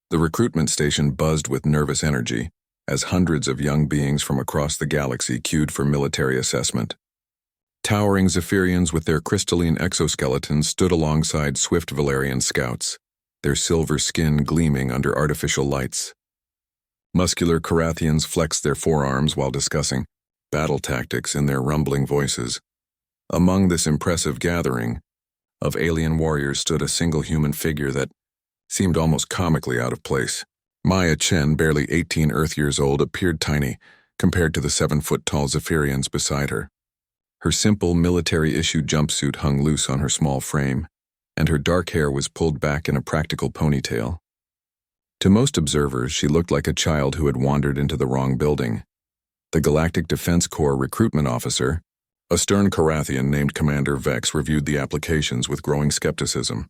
The recruitment station buzzed with nervous energy as hundreds of young beings from across the galaxy queued for military assessment. Towering Zephyrians with their crystalline exoskeletons stood alongside swift Valerian scouts, their silver skin gleaming under artificial lights. Muscular Carathians flexed their forearms while discussing battle tactics in their rumbling voices. Among this impressive gathering of alien warriors stood a single human figure that seemed almost comically out of place. Maya Chen, barely 18 Earth years old, appeared tiny compared to the 7-foot-tall Zephyrians beside her. Her simple, military-issued jumpsuit hung loose on her small frame, and her dark hair was pulled back in a practical ponytail. To most observers, she looked like a child who had wandered into the wrong building. The Galactic Defense Corps recruitment officer, a stern Carathian named Commander Vex, reviewed the applications with growing skepticism.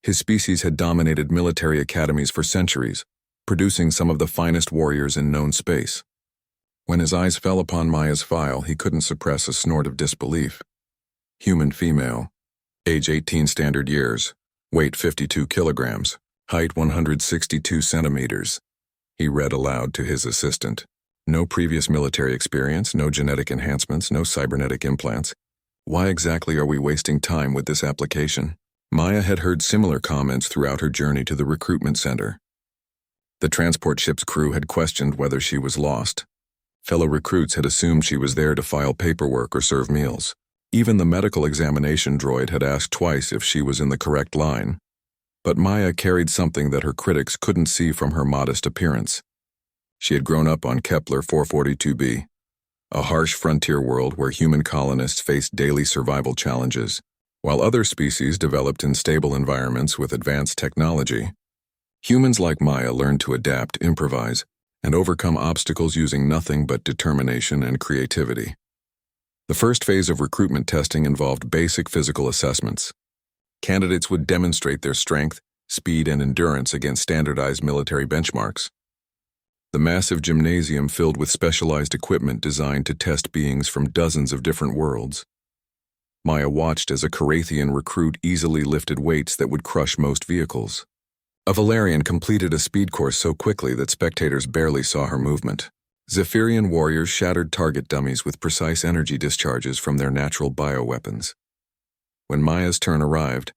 His species had dominated military academies for centuries, producing some of the finest warriors in known space. When his eyes fell upon Maya's file, he couldn't suppress a snort of disbelief. Human female, age 18 standard years, weight 52 kilograms, height 162 centimeters. He read aloud to his assistant. No previous military experience, no genetic enhancements, no cybernetic implants. Why exactly are we wasting time with this application? Maya had heard similar comments throughout her journey to the recruitment center. The transport ship's crew had questioned whether she was lost. Fellow recruits had assumed she was there to file paperwork or serve meals. Even the medical examination droid had asked twice if she was in the correct line. But Maya carried something that her critics couldn't see from her modest appearance. She had grown up on Kepler 442b, a harsh frontier world where human colonists faced daily survival challenges, while other species developed in stable environments with advanced technology. Humans like Maya learned to adapt, improvise, and overcome obstacles using nothing but determination and creativity. The first phase of recruitment testing involved basic physical assessments. Candidates would demonstrate their strength, speed, and endurance against standardized military benchmarks. The massive gymnasium filled with specialized equipment designed to test beings from dozens of different worlds. Maya watched as a Carathian recruit easily lifted weights that would crush most vehicles. A Valerian completed a speed course so quickly that spectators barely saw her movement. Zephyrian warriors shattered target dummies with precise energy discharges from their natural bioweapons. When Maya's turn arrived,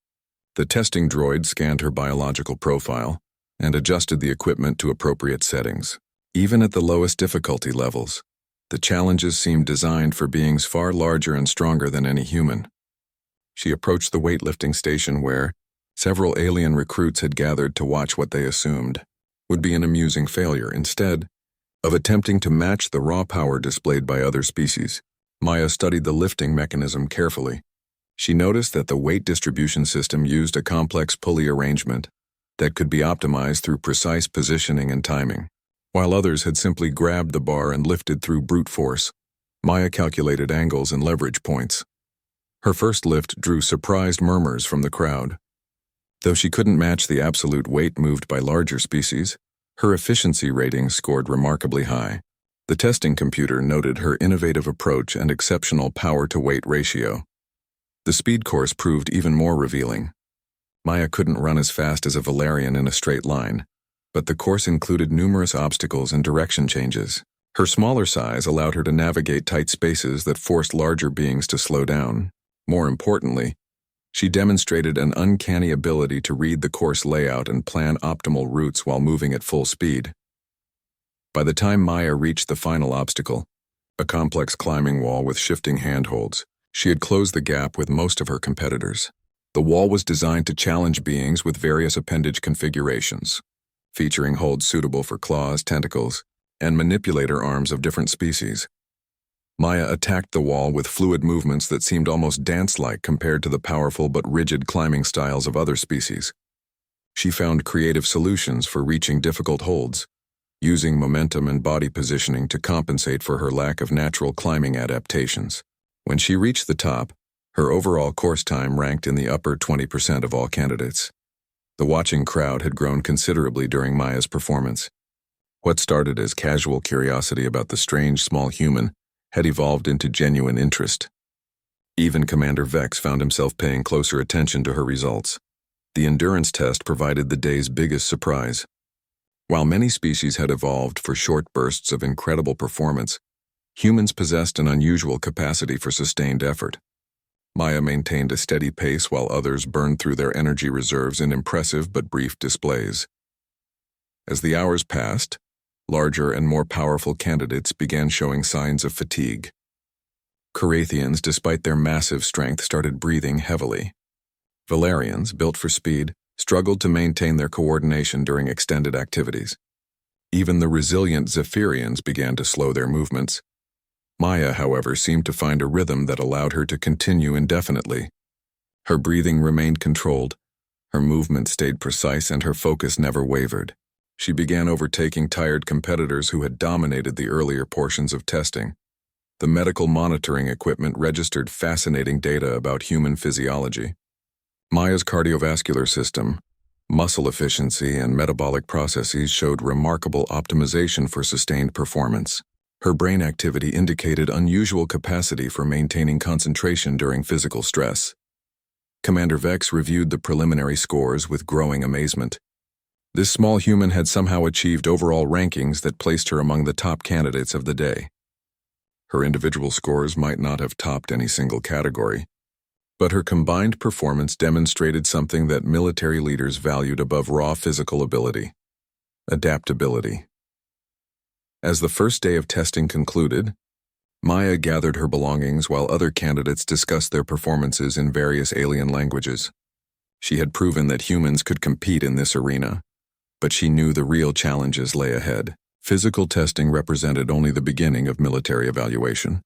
the testing droid scanned her biological profile and adjusted the equipment to appropriate settings. Even at the lowest difficulty levels, the challenges seemed designed for beings far larger and stronger than any human. She approached the weightlifting station where several alien recruits had gathered to watch what they assumed would be an amusing failure. Instead of attempting to match the raw power displayed by other species, Maya studied the lifting mechanism carefully. She noticed that the weight distribution system used a complex pulley arrangement that could be optimized through precise positioning and timing. While others had simply grabbed the bar and lifted through brute force, Maya calculated angles and leverage points. Her first lift drew surprised murmurs from the crowd. Though she couldn't match the absolute weight moved by larger species, her efficiency rating scored remarkably high. The testing computer noted her innovative approach and exceptional power-to-weight ratio. The speed course proved even more revealing. Maya couldn't run as fast as a Valerian in a straight line, but the course included numerous obstacles and direction changes. Her smaller size allowed her to navigate tight spaces that forced larger beings to slow down. More importantly, she demonstrated an uncanny ability to read the course layout and plan optimal routes while moving at full speed. By the time Maya reached the final obstacle, a complex climbing wall with shifting handholds, she had closed the gap with most of her competitors. The wall was designed to challenge beings with various appendage configurations, featuring holds suitable for claws, tentacles, and manipulator arms of different species. Maya attacked the wall with fluid movements that seemed almost dance-like compared to the powerful but rigid climbing styles of other species. She found creative solutions for reaching difficult holds, using momentum and body positioning to compensate for her lack of natural climbing adaptations. When she reached the top, her overall course time ranked in the upper 20% of all candidates. The watching crowd had grown considerably during Maya's performance. What started as casual curiosity about the strange small human had evolved into genuine interest. Even Commander Vex found himself paying closer attention to her results. The endurance test provided the day's biggest surprise. While many species had evolved for short bursts of incredible performance, humans possessed an unusual capacity for sustained effort. Maya maintained a steady pace while others burned through their energy reserves in impressive but brief displays. As the hours passed, larger and more powerful candidates began showing signs of fatigue. Carathians, despite their massive strength, started breathing heavily. Valerians, built for speed, struggled to maintain their coordination during extended activities. Even the resilient Zephyrians began to slow their movements. Maya, however, seemed to find a rhythm that allowed her to continue indefinitely. Her breathing remained controlled, her movement stayed precise, and her focus never wavered. She began overtaking tired competitors who had dominated the earlier portions of testing. The medical monitoring equipment registered fascinating data about human physiology. Maya's cardiovascular system, muscle efficiency, and metabolic processes showed remarkable optimization for sustained performance. Her brain activity indicated unusual capacity for maintaining concentration during physical stress. Commander Vex reviewed the preliminary scores with growing amazement. This small human had somehow achieved overall rankings that placed her among the top candidates of the day. Her individual scores might not have topped any single category, but her combined performance demonstrated something that military leaders valued above raw physical ability: adaptability. As the first day of testing concluded, Maya gathered her belongings while other candidates discussed their performances in various alien languages. She had proven that humans could compete in this arena, but she knew the real challenges lay ahead. Physical testing represented only the beginning of military evaluation.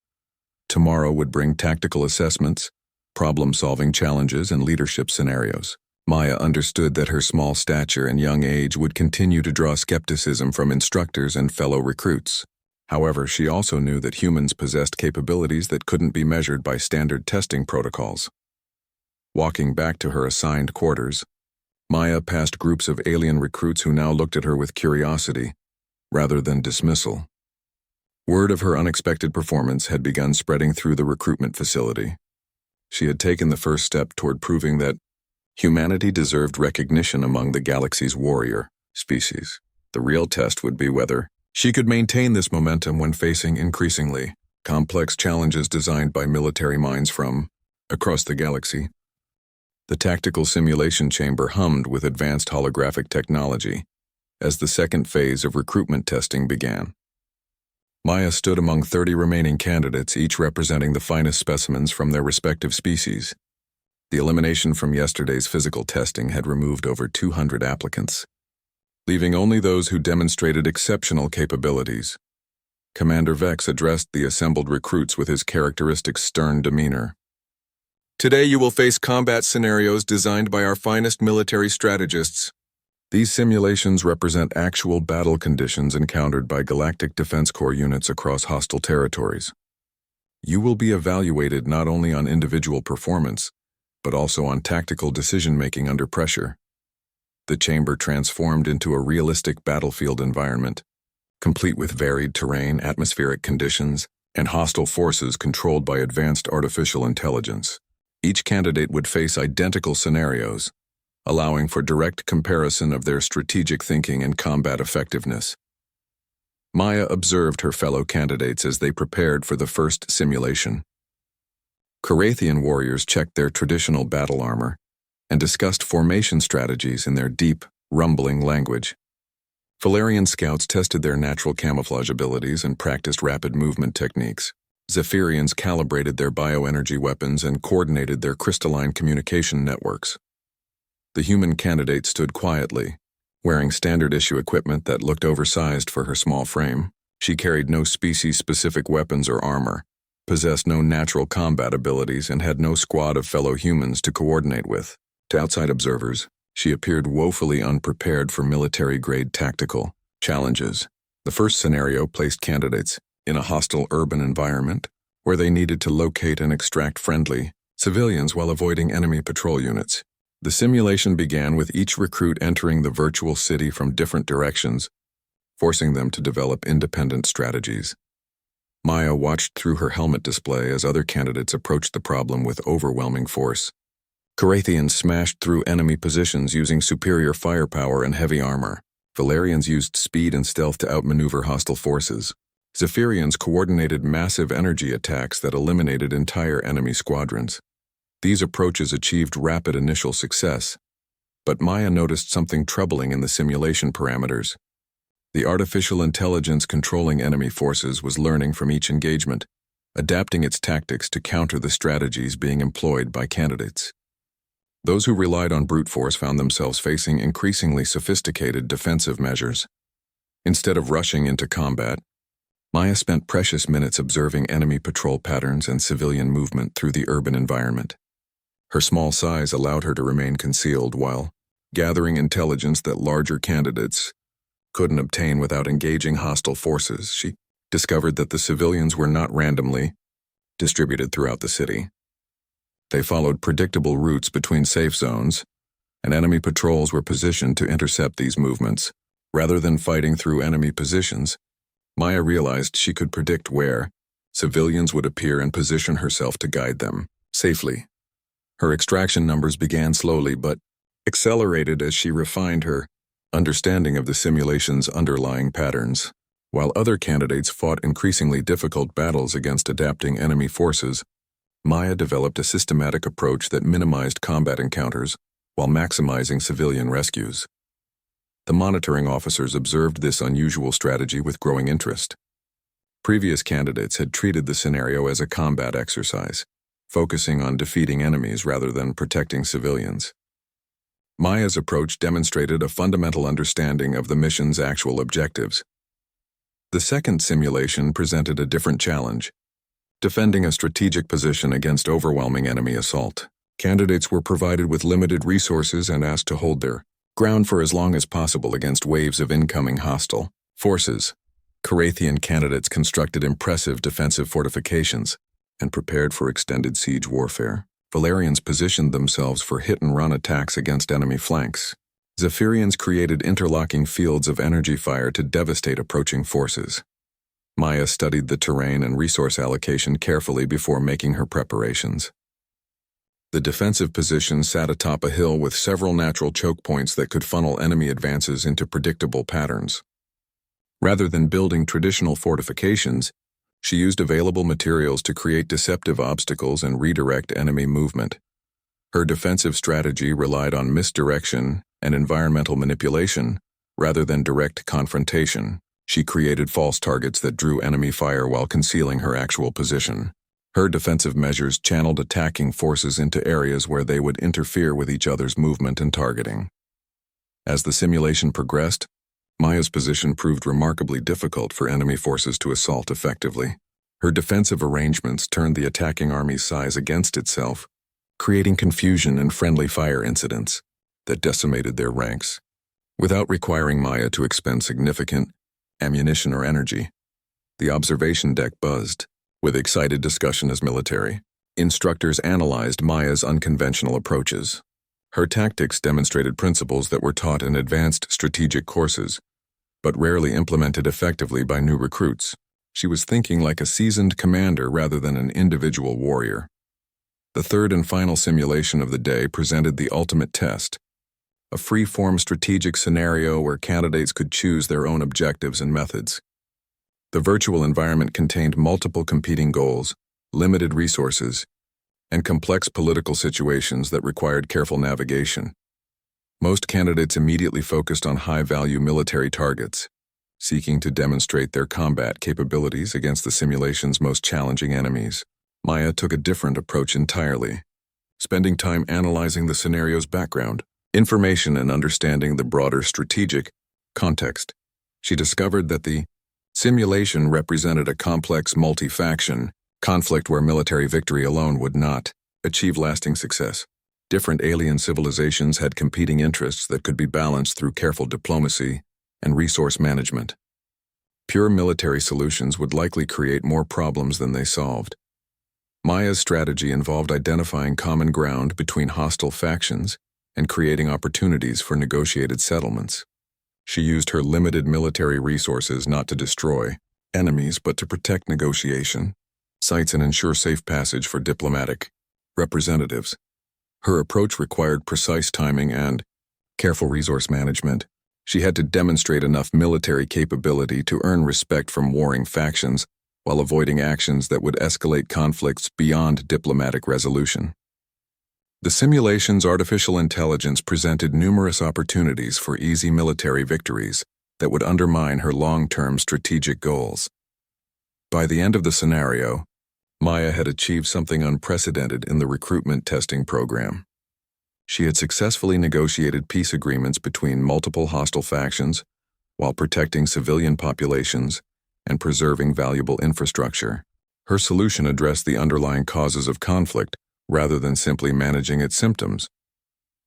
Tomorrow would bring tactical assessments, problem-solving challenges, and leadership scenarios. Maya understood that her small stature and young age would continue to draw skepticism from instructors and fellow recruits. However, she also knew that humans possessed capabilities that couldn't be measured by standard testing protocols. Walking back to her assigned quarters, Maya passed groups of alien recruits who now looked at her with curiosity, rather than dismissal. Word of her unexpected performance had begun spreading through the recruitment facility. She had taken the first step toward proving that humanity deserved recognition among the galaxy's warrior species. The real test would be whether she could maintain this momentum when facing increasingly complex challenges designed by military minds from across the galaxy. The tactical simulation chamber hummed with advanced holographic technology as the second phase of recruitment testing began. Maya stood among 30 remaining candidates, each representing the finest specimens from their respective species. The elimination from yesterday's physical testing had removed over 200 applicants, leaving only those who demonstrated exceptional capabilities. Commander Vex addressed the assembled recruits with his characteristic stern demeanor. Today you will face combat scenarios designed by our finest military strategists. These simulations represent actual battle conditions encountered by Galactic Defense Corps units across hostile territories. You will be evaluated not only on individual performance, but also on tactical decision-making under pressure. The chamber transformed into a realistic battlefield environment, complete with varied terrain, atmospheric conditions, and hostile forces controlled by advanced artificial intelligence. Each candidate would face identical scenarios, allowing for direct comparison of their strategic thinking and combat effectiveness. Maya observed her fellow candidates as they prepared for the first simulation. Carathian warriors checked their traditional battle armor and discussed formation strategies in their deep, rumbling language. Valerian scouts tested their natural camouflage abilities and practiced rapid movement techniques. Zephyrians calibrated their bioenergy weapons and coordinated their crystalline communication networks. The human candidate stood quietly, wearing standard-issue equipment that looked oversized for her small frame. She carried no species-specific weapons or armor, possessed no natural combat abilities, and had no squad of fellow humans to coordinate with. To outside observers, she appeared woefully unprepared for military-grade tactical challenges. The first scenario placed candidates in a hostile urban environment where they needed to locate and extract friendly civilians while avoiding enemy patrol units. The simulation began with each recruit entering the virtual city from different directions, forcing them to develop independent strategies. Maya watched through her helmet display as other candidates approached the problem with overwhelming force. Carathians smashed through enemy positions using superior firepower and heavy armor. Valerians used speed and stealth to outmaneuver hostile forces. Zephyrians coordinated massive energy attacks that eliminated entire enemy squadrons. These approaches achieved rapid initial success, but Maya noticed something troubling in the simulation parameters. The artificial intelligence controlling enemy forces was learning from each engagement, adapting its tactics to counter the strategies being employed by candidates. Those who relied on brute force found themselves facing increasingly sophisticated defensive measures. Instead of rushing into combat, Maya spent precious minutes observing enemy patrol patterns and civilian movement through the urban environment. Her small size allowed her to remain concealed while gathering intelligence that larger candidates couldn't obtain without engaging hostile forces. She discovered that the civilians were not randomly distributed throughout the city. They followed predictable routes between safe zones, and enemy patrols were positioned to intercept these movements. Rather than fighting through enemy positions, Maya realized she could predict where civilians would appear and position herself to guide them safely. Her extraction numbers began slowly but accelerated as she refined her understanding of the simulation's underlying patterns. While other candidates fought increasingly difficult battles against adapting enemy forces, Maya developed a systematic approach that minimized combat encounters while maximizing civilian rescues. The monitoring officers observed this unusual strategy with growing interest. Previous candidates had treated the scenario as a combat exercise, focusing on defeating enemies rather than protecting civilians. Maya's approach demonstrated a fundamental understanding of the mission's actual objectives. The second simulation presented a different challenge: defending a strategic position against overwhelming enemy assault. Candidates were provided with limited resources and asked to hold their ground for as long as possible against waves of incoming hostile forces. Carathian candidates constructed impressive defensive fortifications and prepared for extended siege warfare. Valerians positioned themselves for hit-and-run attacks against enemy flanks. Zephyrians created interlocking fields of energy fire to devastate approaching forces. Maya studied the terrain and resource allocation carefully before making her preparations. The defensive position sat atop a hill with several natural choke points that could funnel enemy advances into predictable patterns. Rather than building traditional fortifications, she used available materials to create deceptive obstacles and redirect enemy movement. Her defensive strategy relied on misdirection and environmental manipulation rather than direct confrontation. She created false targets that drew enemy fire while concealing her actual position. Her defensive measures channeled attacking forces into areas where they would interfere with each other's movement and targeting. As the simulation progressed, Maya's position proved remarkably difficult for enemy forces to assault effectively. Her defensive arrangements turned the attacking army's size against itself, creating confusion and friendly fire incidents that decimated their ranks. Without requiring Maya to expend significant ammunition or energy, the observation deck buzzed with excited discussion as military instructors analyzed Maya's unconventional approaches. Her tactics demonstrated principles that were taught in advanced strategic courses, but rarely implemented effectively by new recruits. She was thinking like a seasoned commander rather than an individual warrior. The third and final simulation of the day presented the ultimate test, a free-form strategic scenario where candidates could choose their own objectives and methods. The virtual environment contained multiple competing goals, limited resources, and complex political situations that required careful navigation. Most candidates immediately focused on high-value military targets, seeking to demonstrate their combat capabilities against the simulation's most challenging enemies. Maya took a different approach entirely, spending time analyzing the scenario's background, information, and understanding the broader strategic context. She discovered that the simulation represented a complex multi-faction conflict where military victory alone would not achieve lasting success. Different alien civilizations had competing interests that could be balanced through careful diplomacy and resource management. Pure military solutions would likely create more problems than they solved. Maya's strategy involved identifying common ground between hostile factions and creating opportunities for negotiated settlements. She used her limited military resources not to destroy enemies but to protect negotiation sites and ensure safe passage for diplomatic representatives. Her approach required precise timing and careful resource management. She had to demonstrate enough military capability to earn respect from warring factions while avoiding actions that would escalate conflicts beyond diplomatic resolution. The simulation's artificial intelligence presented numerous opportunities for easy military victories that would undermine her long-term strategic goals. By the end of the scenario, Maya had achieved something unprecedented in the recruitment testing program. She had successfully negotiated peace agreements between multiple hostile factions while protecting civilian populations and preserving valuable infrastructure. Her solution addressed the underlying causes of conflict rather than simply managing its symptoms.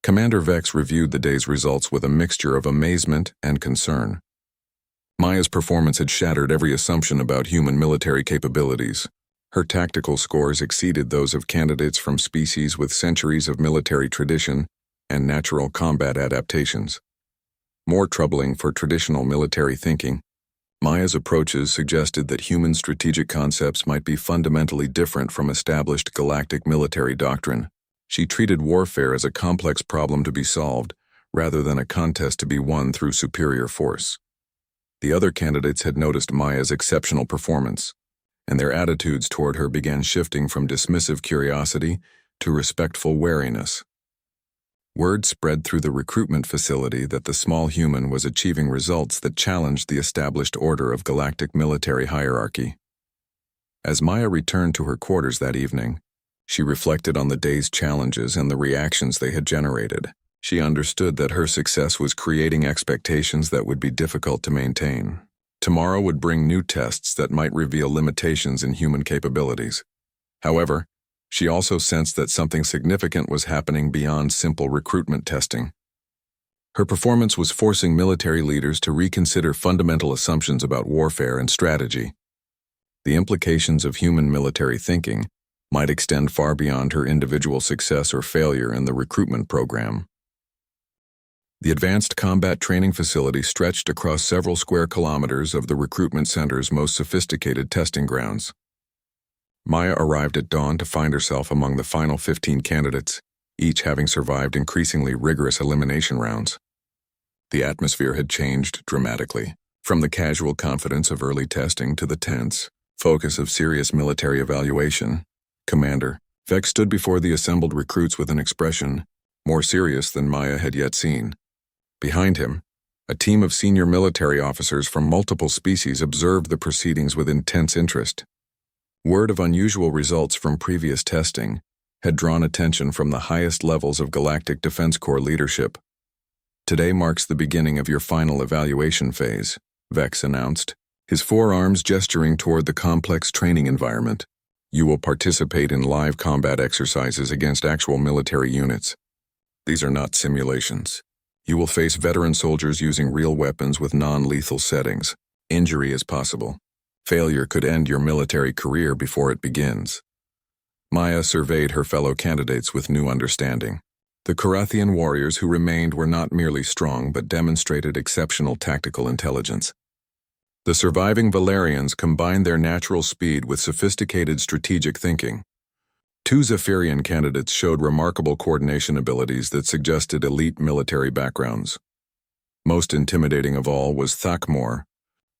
Commander Vex reviewed the day's results with a mixture of amazement and concern. Maya's performance had shattered every assumption about human military capabilities. Her tactical scores exceeded those of candidates from species with centuries of military tradition and natural combat adaptations. More troubling for traditional military thinking, Maya's approaches suggested that human strategic concepts might be fundamentally different from established galactic military doctrine. She treated warfare as a complex problem to be solved, rather than a contest to be won through superior force. The other candidates had noticed Maya's exceptional performance, and their attitudes toward her began shifting from dismissive curiosity to respectful wariness. Word spread through the recruitment facility that the small human was achieving results that challenged the established order of galactic military hierarchy. As Maya returned to her quarters that evening, she reflected on the day's challenges and the reactions they had generated. She understood that her success was creating expectations that would be difficult to maintain. Tomorrow would bring new tests that might reveal limitations in human capabilities. However, she also sensed that something significant was happening beyond simple recruitment testing. Her performance was forcing military leaders to reconsider fundamental assumptions about warfare and strategy. The implications of human military thinking might extend far beyond her individual success or failure in the recruitment program. The advanced combat training facility stretched across several square kilometers of the recruitment center's most sophisticated testing grounds. Maya arrived at dawn to find herself among the final 15 candidates, each having survived increasingly rigorous elimination rounds. The atmosphere had changed dramatically, from the casual confidence of early testing to the tense focus of serious military evaluation. Commander Vex stood before the assembled recruits with an expression more serious than Maya had yet seen. Behind him, a team of senior military officers from multiple species observed the proceedings with intense interest. Word of unusual results from previous testing had drawn attention from the highest levels of Galactic Defense Corps leadership. Today marks the beginning of your final evaluation phase, Vex announced, his forearms gesturing toward the complex training environment. You will participate in live combat exercises against actual military units. These are not simulations. You will face veteran soldiers using real weapons with non-lethal settings. Injury is possible. Failure could end your military career before it begins. Maya surveyed her fellow candidates with new understanding. The Carathian warriors who remained were not merely strong but demonstrated exceptional tactical intelligence. The surviving Valerians combined their natural speed with sophisticated strategic thinking. Two Zephyrian candidates showed remarkable coordination abilities that suggested elite military backgrounds. Most intimidating of all was Thakmor,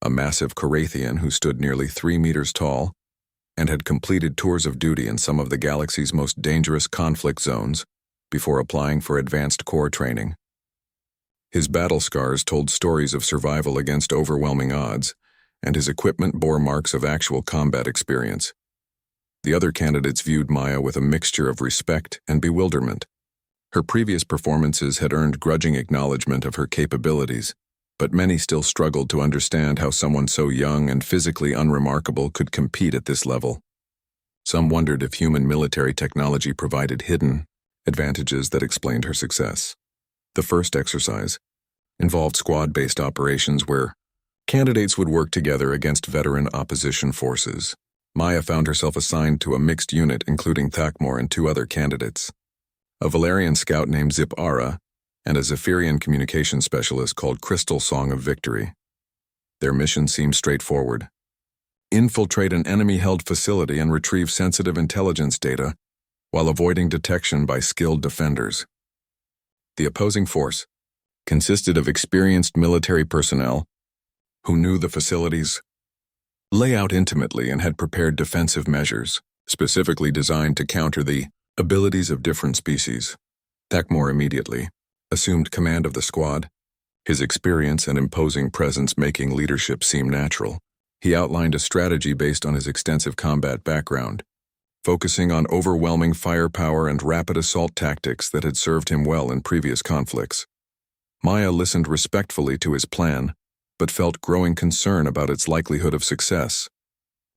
a massive Carathian who stood nearly 3 meters tall and had completed tours of duty in some of the galaxy's most dangerous conflict zones before applying for advanced corps training. His battle scars told stories of survival against overwhelming odds, and his equipment bore marks of actual combat experience. The other candidates viewed Maya with a mixture of respect and bewilderment. Her previous performances had earned grudging acknowledgement of her capabilities, but many still struggled to understand how someone so young and physically unremarkable could compete at this level. Some wondered if human military technology provided hidden advantages that explained her success. The first exercise involved squad-based operations where candidates would work together against veteran opposition forces. Maya found herself assigned to a mixed unit including Thakmor and 2 other candidates, a Valerian scout named Zip-Ara and a Zephyrian communication specialist called Crystal Song of Victory. Their mission seemed straightforward: infiltrate an enemy-held facility and retrieve sensitive intelligence data while avoiding detection by skilled defenders. The opposing force, consisted of experienced military personnel who knew the facility's layout intimately and had prepared defensive measures, specifically designed to counter the abilities of different species. Thakmor immediately assumed command of the squad, his experience and imposing presence making leadership seem natural. He outlined a strategy based on his extensive combat background, focusing on overwhelming firepower and rapid assault tactics that had served him well in previous conflicts. Maya listened respectfully to his plan, but felt growing concern about its likelihood of success.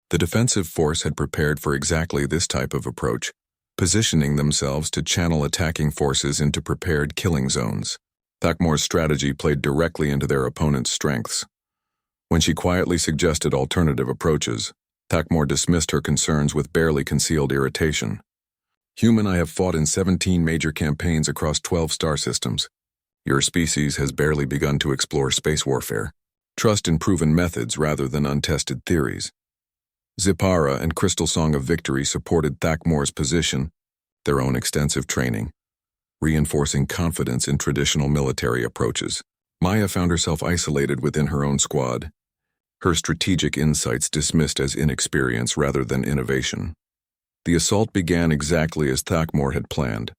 The defensive force had prepared for exactly this type of approach, positioning themselves to channel attacking forces into prepared killing zones. Thakmor's strategy played directly into their opponent's strengths. When she quietly suggested alternative approaches, Thakmor dismissed her concerns with barely concealed irritation. "Human, I have fought in 17 major campaigns across 12 star systems. Your species has barely begun to explore space warfare. Trust in proven methods rather than untested theories." Zipara and Crystal Song of Victory supported Thakmor's position, their own extensive training, reinforcing confidence in traditional military approaches. Maya found herself isolated within her own squad, her strategic insights dismissed as inexperience rather than innovation. The assault began exactly as Thakmor had planned,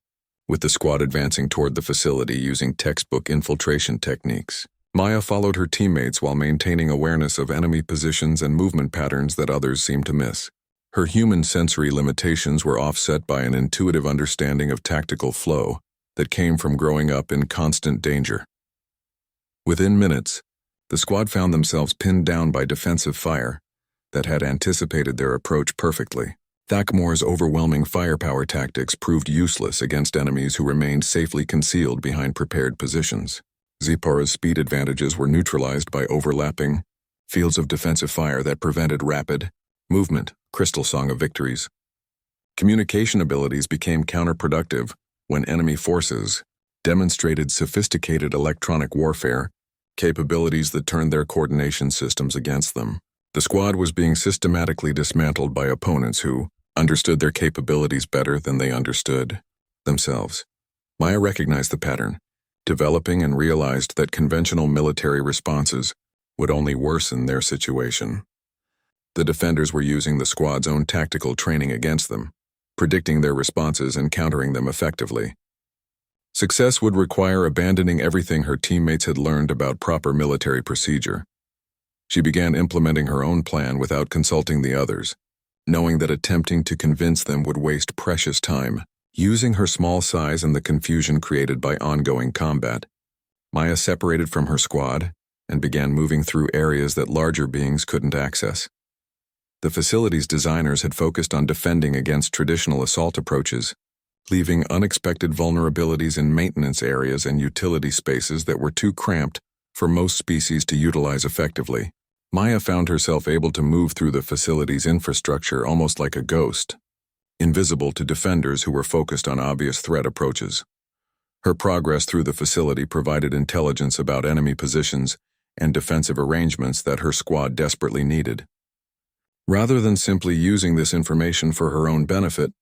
with the squad advancing toward the facility using textbook infiltration techniques. Maya followed her teammates while maintaining awareness of enemy positions and movement patterns that others seemed to miss. Her human sensory limitations were offset by an intuitive understanding of tactical flow that came from growing up in constant danger. Within minutes, the squad found themselves pinned down by defensive fire that had anticipated their approach perfectly. Thakmor's overwhelming firepower tactics proved useless against enemies who remained safely concealed behind prepared positions. Zipara's speed advantages were neutralized by overlapping fields of defensive fire that prevented rapid movement. Crystal Song of Victories. Communication abilities became counterproductive when enemy forces demonstrated sophisticated electronic warfare capabilities that turned their coordination systems against them. The squad was being systematically dismantled by opponents who understood their capabilities better than they understood themselves. Maya recognized the pattern, developing and realized that conventional military responses would only worsen their situation. The defenders were using the squad's own tactical training against them, predicting their responses and countering them effectively. Success would require abandoning everything her teammates had learned about proper military procedure. She began implementing her own plan without consulting the others, knowing that attempting to convince them would waste precious time. Using her small size and the confusion created by ongoing combat, Maya separated from her squad and began moving through areas that larger beings couldn't access. The facility's designers had focused on defending against traditional assault approaches, leaving unexpected vulnerabilities in maintenance areas and utility spaces that were too cramped for most species to utilize effectively. Maya found herself able to move through the facility's infrastructure almost like a ghost, invisible to defenders who were focused on obvious threat approaches. Her progress through the facility provided intelligence about enemy positions and defensive arrangements that her squad desperately needed. Rather than simply using this information for her own benefit,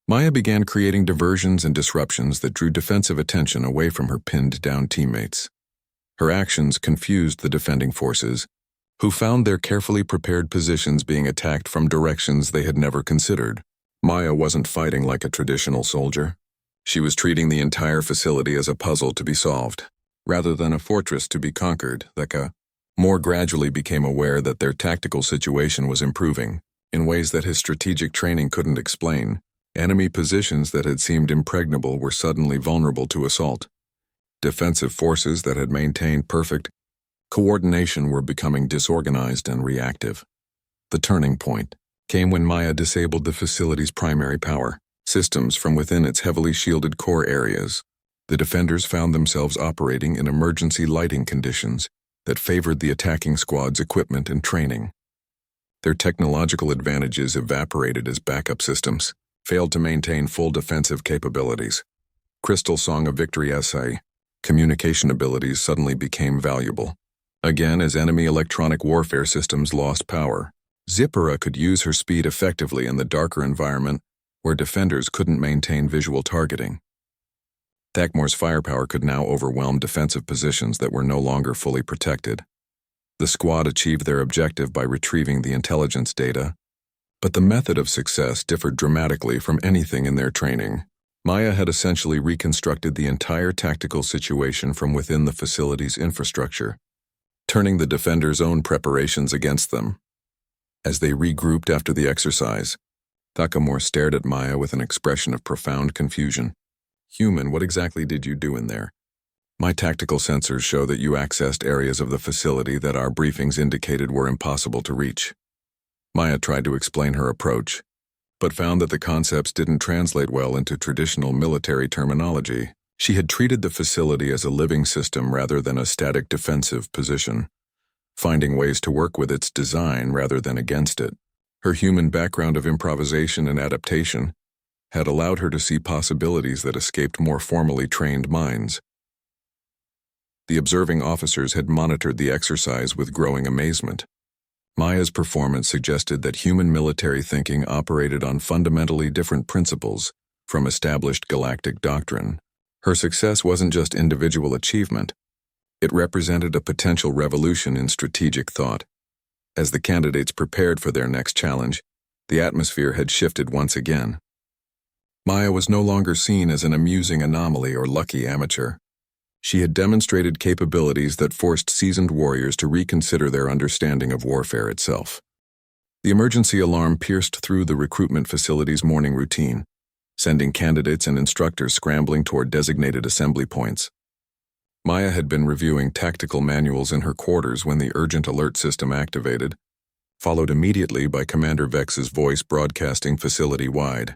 Maya began creating diversions and disruptions that drew defensive attention away from her pinned-down teammates. Her actions confused the defending forces, who found their carefully prepared positions being attacked from directions they had never considered. Maya wasn't fighting like a traditional soldier. She was treating the entire facility as a puzzle to be solved, rather than a fortress to be conquered. Theka more gradually became aware that their tactical situation was improving, in ways that his strategic training couldn't explain. Enemy positions that had seemed impregnable were suddenly vulnerable to assault. Defensive forces that had maintained perfect coordination were becoming disorganized and reactive. The turning point came when Maya disabled the facility's primary power systems from within its heavily shielded core areas. The defenders found themselves operating in emergency lighting conditions that favored the attacking squad's equipment and training. Their technological advantages evaporated as backup systems failed to maintain full defensive capabilities. Crystal Song of Victory SA communication abilities suddenly became valuable. Again, as enemy electronic warfare systems lost power, Zipara could use her speed effectively in the darker environment where defenders couldn't maintain visual targeting. Thakmore's firepower could now overwhelm defensive positions that were no longer fully protected. The squad achieved their objective by retrieving the intelligence data, but the method of success differed dramatically from anything in their training. Maya had essentially reconstructed the entire tactical situation from within the facility's infrastructure, turning the defenders' own preparations against them. As they regrouped after the exercise, Thakmore stared at Maya with an expression of profound confusion. "Human, what exactly did you do in there? My tactical sensors show that you accessed areas of the facility that our briefings indicated were impossible to reach." Maya tried to explain her approach, but found that the concepts didn't translate well into traditional military terminology. She had treated the facility as a living system rather than a static defensive position, finding ways to work with its design rather than against it. Her human background of improvisation and adaptation had allowed her to see possibilities that escaped more formally trained minds. The observing officers had monitored the exercise with growing amazement. Maya's performance suggested that human military thinking operated on fundamentally different principles from established galactic doctrine. Her success wasn't just individual achievement, it represented a potential revolution in strategic thought. As the candidates prepared for their next challenge, the atmosphere had shifted once again. Maya was no longer seen as an amusing anomaly or lucky amateur. She had demonstrated capabilities that forced seasoned warriors to reconsider their understanding of warfare itself. The emergency alarm pierced through the recruitment facility's morning routine, sending candidates and instructors scrambling toward designated assembly points. Maya had been reviewing tactical manuals in her quarters when the urgent alert system activated, followed immediately by Commander Vex's voice broadcasting facility-wide.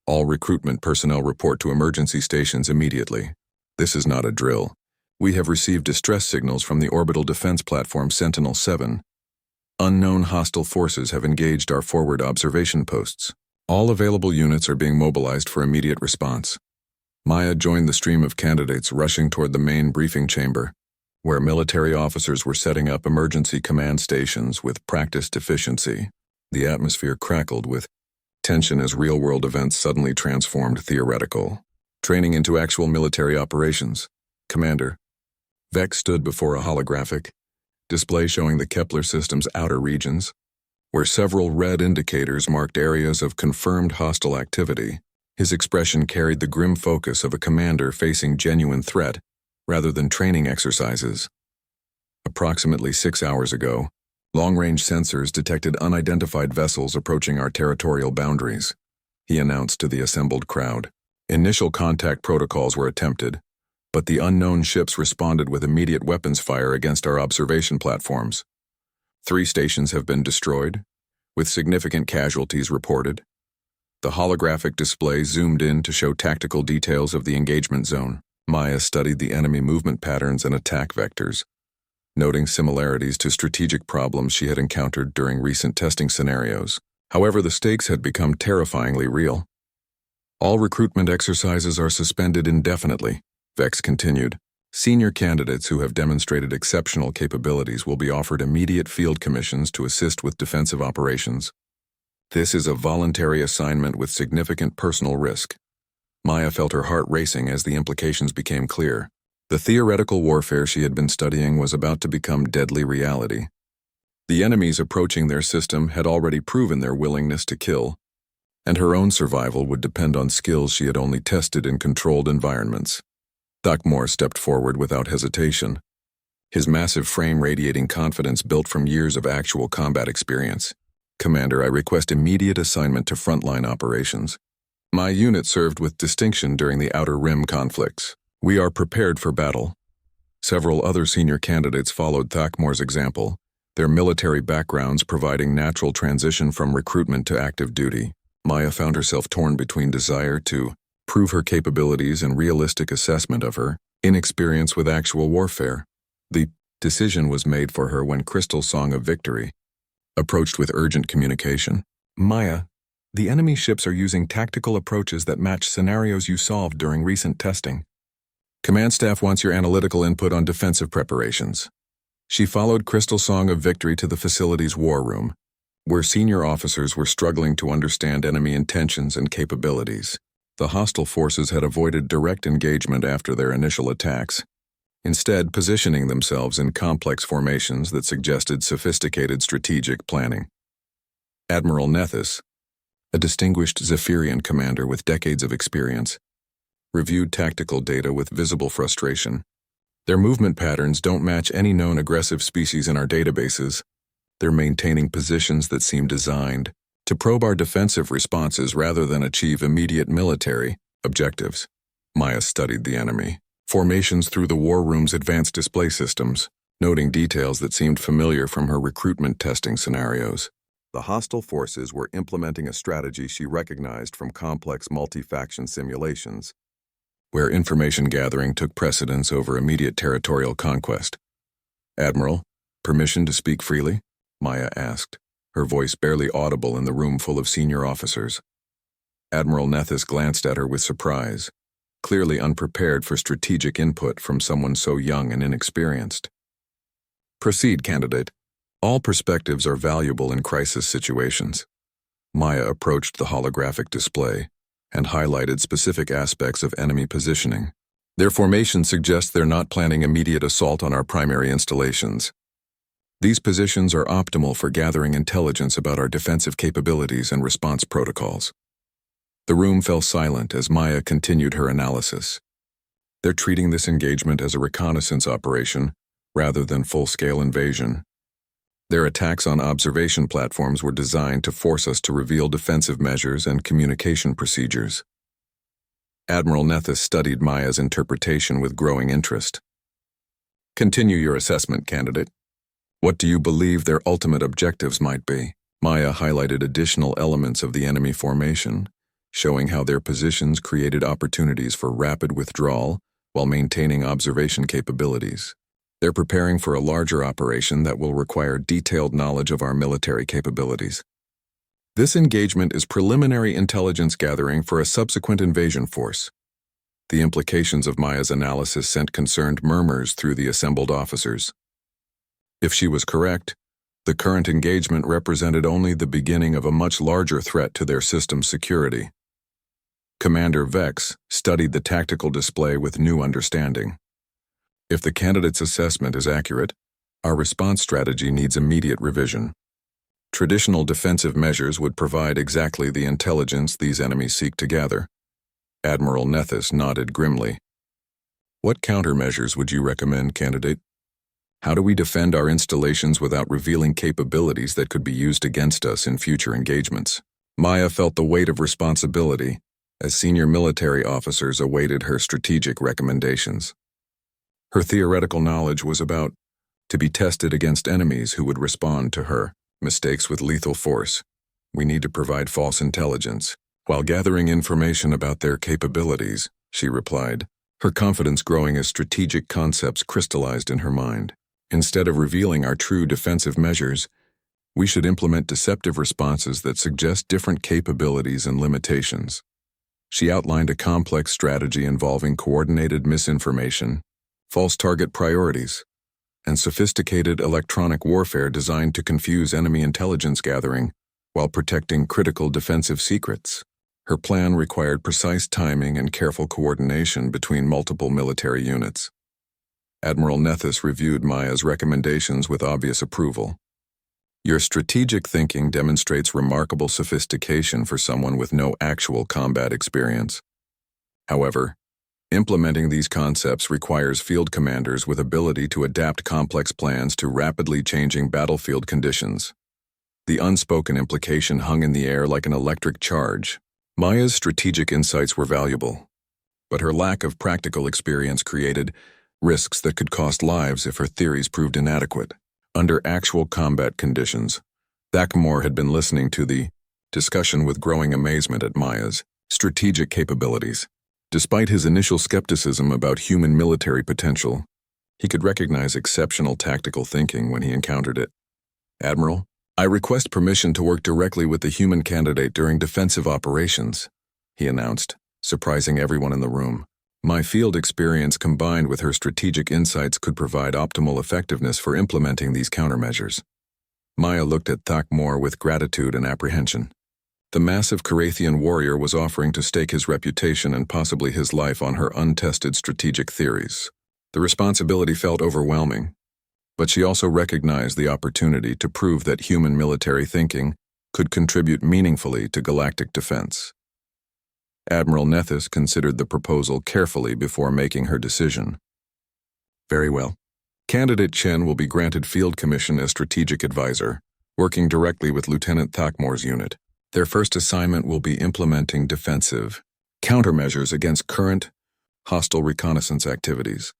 "All recruitment personnel report to emergency stations immediately. This is not a drill. We have received distress signals from the orbital defense platform Sentinel-7. Unknown hostile forces have engaged our forward observation posts. All available units are being mobilized for immediate response." Maya joined the stream of candidates rushing toward the main briefing chamber, where military officers were setting up emergency command stations with practiced efficiency. The atmosphere crackled with tension as real-world events suddenly transformed theoretical training into actual military operations. "Commander." Vex stood before a holographic display showing the Kepler system's outer regions, where several red indicators marked areas of confirmed hostile activity. His expression carried the grim focus of a commander facing genuine threat rather than training exercises. "Approximately 6 hours ago, long-range sensors detected unidentified vessels approaching our territorial boundaries," he announced to the assembled crowd. "Initial contact protocols were attempted, but the unknown ships responded with immediate weapons fire against our observation platforms. 3 stations have been destroyed, with significant casualties reported." The holographic display zoomed in to show tactical details of the engagement zone. Maya studied the enemy movement patterns and attack vectors, noting similarities to strategic problems she had encountered during recent testing scenarios. However, the stakes had become terrifyingly real. "All recruitment exercises are suspended indefinitely," Vex continued. "Senior candidates who have demonstrated exceptional capabilities will be offered immediate field commissions to assist with defensive operations. This is a voluntary assignment with significant personal risk." Maya felt her heart racing as the implications became clear. The theoretical warfare she had been studying was about to become deadly reality. The enemies approaching their system had already proven their willingness to kill, and her own survival would depend on skills she had only tested in controlled environments. Thakmore stepped forward without hesitation, his massive frame radiating confidence built from years of actual combat experience. "Commander, I request immediate assignment to frontline operations. My unit served with distinction during the Outer Rim conflicts. We are prepared for battle." Several other senior candidates followed Thakmore's example, their military backgrounds providing natural transition from recruitment to active duty. Maya found herself torn between desire to prove her capabilities and realistic assessment of her inexperience with actual warfare. The decision was made for her when Crystal's Song of Victory approached with urgent communication. "Maya, the enemy ships are using tactical approaches that match scenarios you solved during recent testing. Command staff wants your analytical input on defensive preparations." She followed Crystal's Song of Victory to the facility's war room, where senior officers were struggling to understand enemy intentions and capabilities. The hostile forces had avoided direct engagement after their initial attacks, instead positioning themselves in complex formations that suggested sophisticated strategic planning. Admiral Nethys, a distinguished Zephyrian commander with decades of experience, reviewed tactical data with visible frustration. Their movement patterns don't match any known aggressive species in our databases. They're maintaining positions that seem designed to probe our defensive responses rather than achieve immediate military objectives. Maya studied the enemy formations through the war room's advanced display systems, noting details that seemed familiar from her recruitment testing scenarios. The hostile forces were implementing a strategy she recognized from complex multi-faction simulations, where information gathering took precedence over immediate territorial conquest. "Admiral, permission to speak freely?" Maya asked, her voice barely audible in the room full of senior officers. Admiral Nethys glanced at her with surprise, clearly unprepared for strategic input from someone so young and inexperienced. "Proceed, candidate. All perspectives are valuable in crisis situations." Maya approached the holographic display and highlighted specific aspects of enemy positioning. "Their formation suggests they're not planning immediate assault on our primary installations. These positions are optimal for gathering intelligence about our defensive capabilities and response protocols." The room fell silent as Maya continued her analysis. "They're treating this engagement as a reconnaissance operation rather than full-scale invasion. Their attacks on observation platforms were designed to force us to reveal defensive measures and communication procedures." Admiral Nethys studied Maya's interpretation with growing interest. "Continue your assessment, candidate. What do you believe their ultimate objectives might be?" Maya highlighted additional elements of the enemy formation, showing how their positions created opportunities for rapid withdrawal while maintaining observation capabilities. "They're preparing for a larger operation that will require detailed knowledge of our military capabilities. This engagement is preliminary intelligence gathering for a subsequent invasion force." The implications of Maya's analysis sent concerned murmurs through the assembled officers. If she was correct, the current engagement represented only the beginning of a much larger threat to their system's security. Commander Vex studied the tactical display with new understanding. "If the candidate's assessment is accurate, our response strategy needs immediate revision. Traditional defensive measures would provide exactly the intelligence these enemies seek to gather." Admiral Nethys nodded grimly. "What countermeasures would you recommend, candidate? How do we defend our installations without revealing capabilities that could be used against us in future engagements?" Maya felt the weight of responsibility as senior military officers awaited her strategic recommendations. Her theoretical knowledge was about to be tested against enemies who would respond to her mistakes with lethal force. "We need to provide false intelligence while gathering information about their capabilities," she replied, her confidence growing as strategic concepts crystallized in her mind. "Instead of revealing our true defensive measures, we should implement deceptive responses that suggest different capabilities and limitations." She outlined a complex strategy involving coordinated misinformation, false target priorities, and sophisticated electronic warfare designed to confuse enemy intelligence gathering while protecting critical defensive secrets. Her plan required precise timing and careful coordination between multiple military units. Admiral Nethys reviewed Maya's recommendations with obvious approval. "Your strategic thinking demonstrates remarkable sophistication for someone with no actual combat experience. However, implementing these concepts requires field commanders with ability to adapt complex plans to rapidly changing battlefield conditions." The unspoken implication hung in the air like an electric charge. Maya's strategic insights were valuable, but her lack of practical experience created risks that could cost lives if her theories proved inadequate. Under actual combat conditions, Thakmor had been listening to the discussion with growing amazement at Maya's strategic capabilities. Despite his initial skepticism about human military potential, he could recognize exceptional tactical thinking when he encountered it. "Admiral, I request permission to work directly with the human candidate during defensive operations," he announced, surprising everyone in the room. "My field experience combined with her strategic insights could provide optimal effectiveness for implementing these countermeasures." Maya looked at Thakmor with gratitude and apprehension. The massive Carathian warrior was offering to stake his reputation and possibly his life on her untested strategic theories. The responsibility felt overwhelming, but she also recognized the opportunity to prove that human military thinking could contribute meaningfully to galactic defense. Admiral Nethys considered the proposal carefully before making her decision. Very well. Candidate Chen will be granted field commission as strategic advisor, working directly with Lieutenant Thakmor's unit. Their first assignment will be implementing defensive countermeasures against current hostile reconnaissance activities.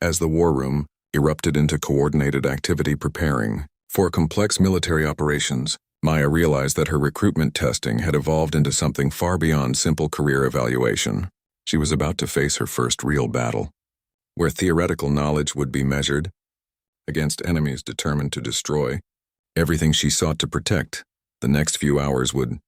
As the war room erupted into coordinated activity preparing for complex military operations, Maya realized that her recruitment testing had evolved into something far beyond simple career evaluation. She was about to face her first real battle, where theoretical knowledge would be measured against enemies determined to destroy everything she sought to protect. The next few hours would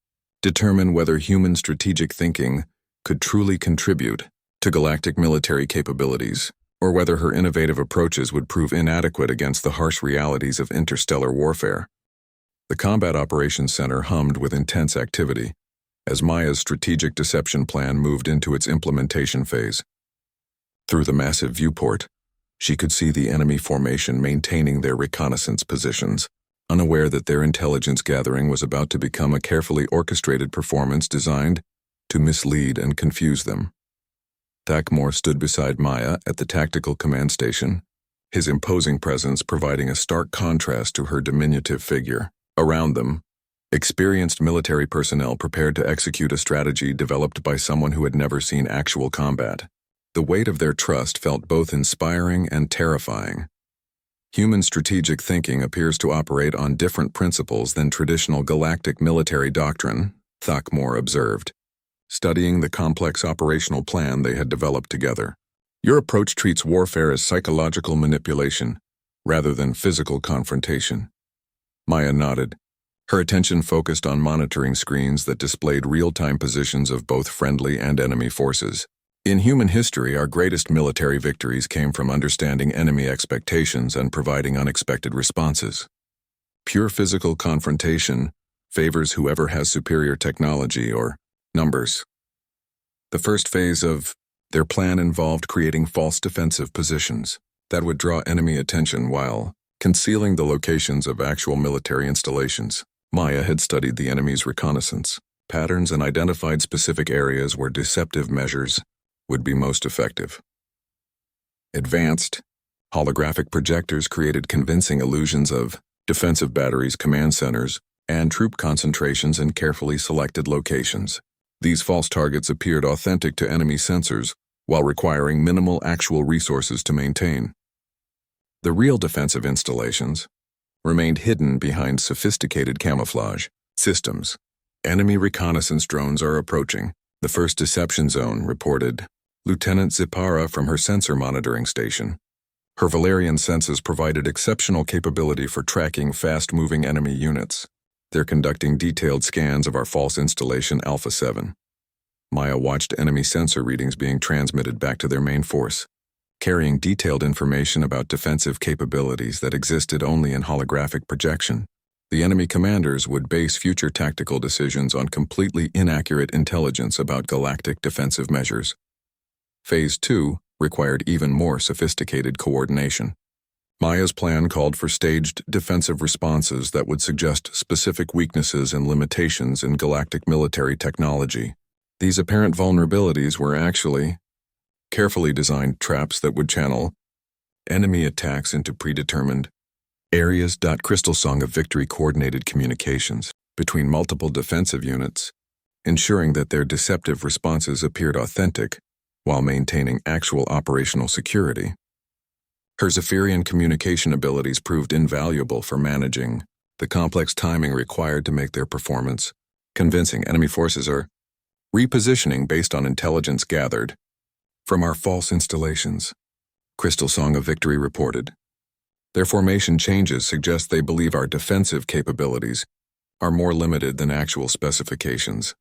determine whether human strategic thinking could truly contribute to galactic military capabilities, or whether her innovative approaches would prove inadequate against the harsh realities of interstellar warfare. The Combat Operations Center hummed with intense activity as Maya's strategic deception plan moved into its implementation phase. Through the massive viewport, she could see the enemy formation maintaining their reconnaissance positions, unaware that their intelligence gathering was about to become a carefully orchestrated performance designed to mislead and confuse them. Thakmor stood beside Maya at the tactical command station, his imposing presence providing a stark contrast to her diminutive figure. Around them, experienced military personnel prepared to execute a strategy developed by someone who had never seen actual combat. The weight of their trust felt both inspiring and terrifying. Human strategic thinking appears to operate on different principles than traditional galactic military doctrine, Thakmor observed, studying the complex operational plan they had developed together. Your approach treats warfare as psychological manipulation, rather than physical confrontation. Maya nodded, her attention focused on monitoring screens that displayed real-time positions of both friendly and enemy forces. In human history, our greatest military victories came from understanding enemy expectations and providing unexpected responses. Pure physical confrontation favors whoever has superior technology or numbers. The first phase of their plan involved creating false defensive positions that would draw enemy attention while concealing the locations of actual military installations. Maya had studied the enemy's reconnaissance patterns and identified specific areas where deceptive measures would be most effective. Advanced holographic projectors created convincing illusions of defensive batteries, command centers, and troop concentrations in carefully selected locations. These false targets appeared authentic to enemy sensors while requiring minimal actual resources to maintain. The real defensive installations remained hidden behind sophisticated camouflage systems. Enemy reconnaissance drones are approaching. The first deception zone, reported Lieutenant Zipara from her sensor monitoring station. Her Valerian senses provided exceptional capability for tracking fast-moving enemy units. They're conducting detailed scans of our false installation Alpha 7. Maya watched enemy sensor readings being transmitted back to their main force, carrying detailed information about defensive capabilities that existed only in holographic projection. The enemy commanders would base future tactical decisions on completely inaccurate intelligence about galactic defensive measures. Phase 2 required even more sophisticated coordination. Maya's plan called for staged defensive responses that would suggest specific weaknesses and limitations in galactic military technology. These apparent vulnerabilities were actually carefully designed traps that would channel enemy attacks into predetermined areas. Crystal Song of Victory coordinated communications between multiple defensive units, ensuring that their deceptive responses appeared authentic while maintaining actual operational security. Her Zephyrian communication abilities proved invaluable for managing the complex timing required to make their performance convincing. Enemy forces are repositioning based on intelligence gathered from our false installations, Crystal Song of Victory reported. Their formation changes suggest they believe our defensive capabilities are more limited than actual specifications.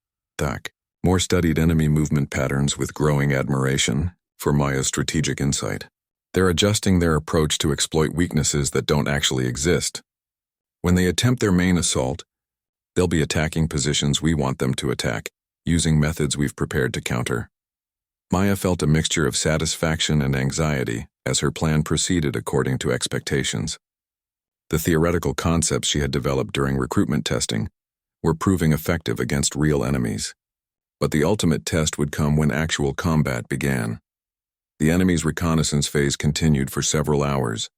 More studied enemy movement patterns with growing admiration for Maya's strategic insight. They're adjusting their approach to exploit weaknesses that don't actually exist. When they attempt their main assault, They'll be attacking positions we want them to attack, using methods we've prepared to counter. Maya felt a mixture of satisfaction and anxiety as her plan proceeded according to expectations. The theoretical concepts she had developed during recruitment testing were proving effective against real enemies. But the ultimate test would come when actual combat began. The enemy's reconnaissance phase continued for several hours,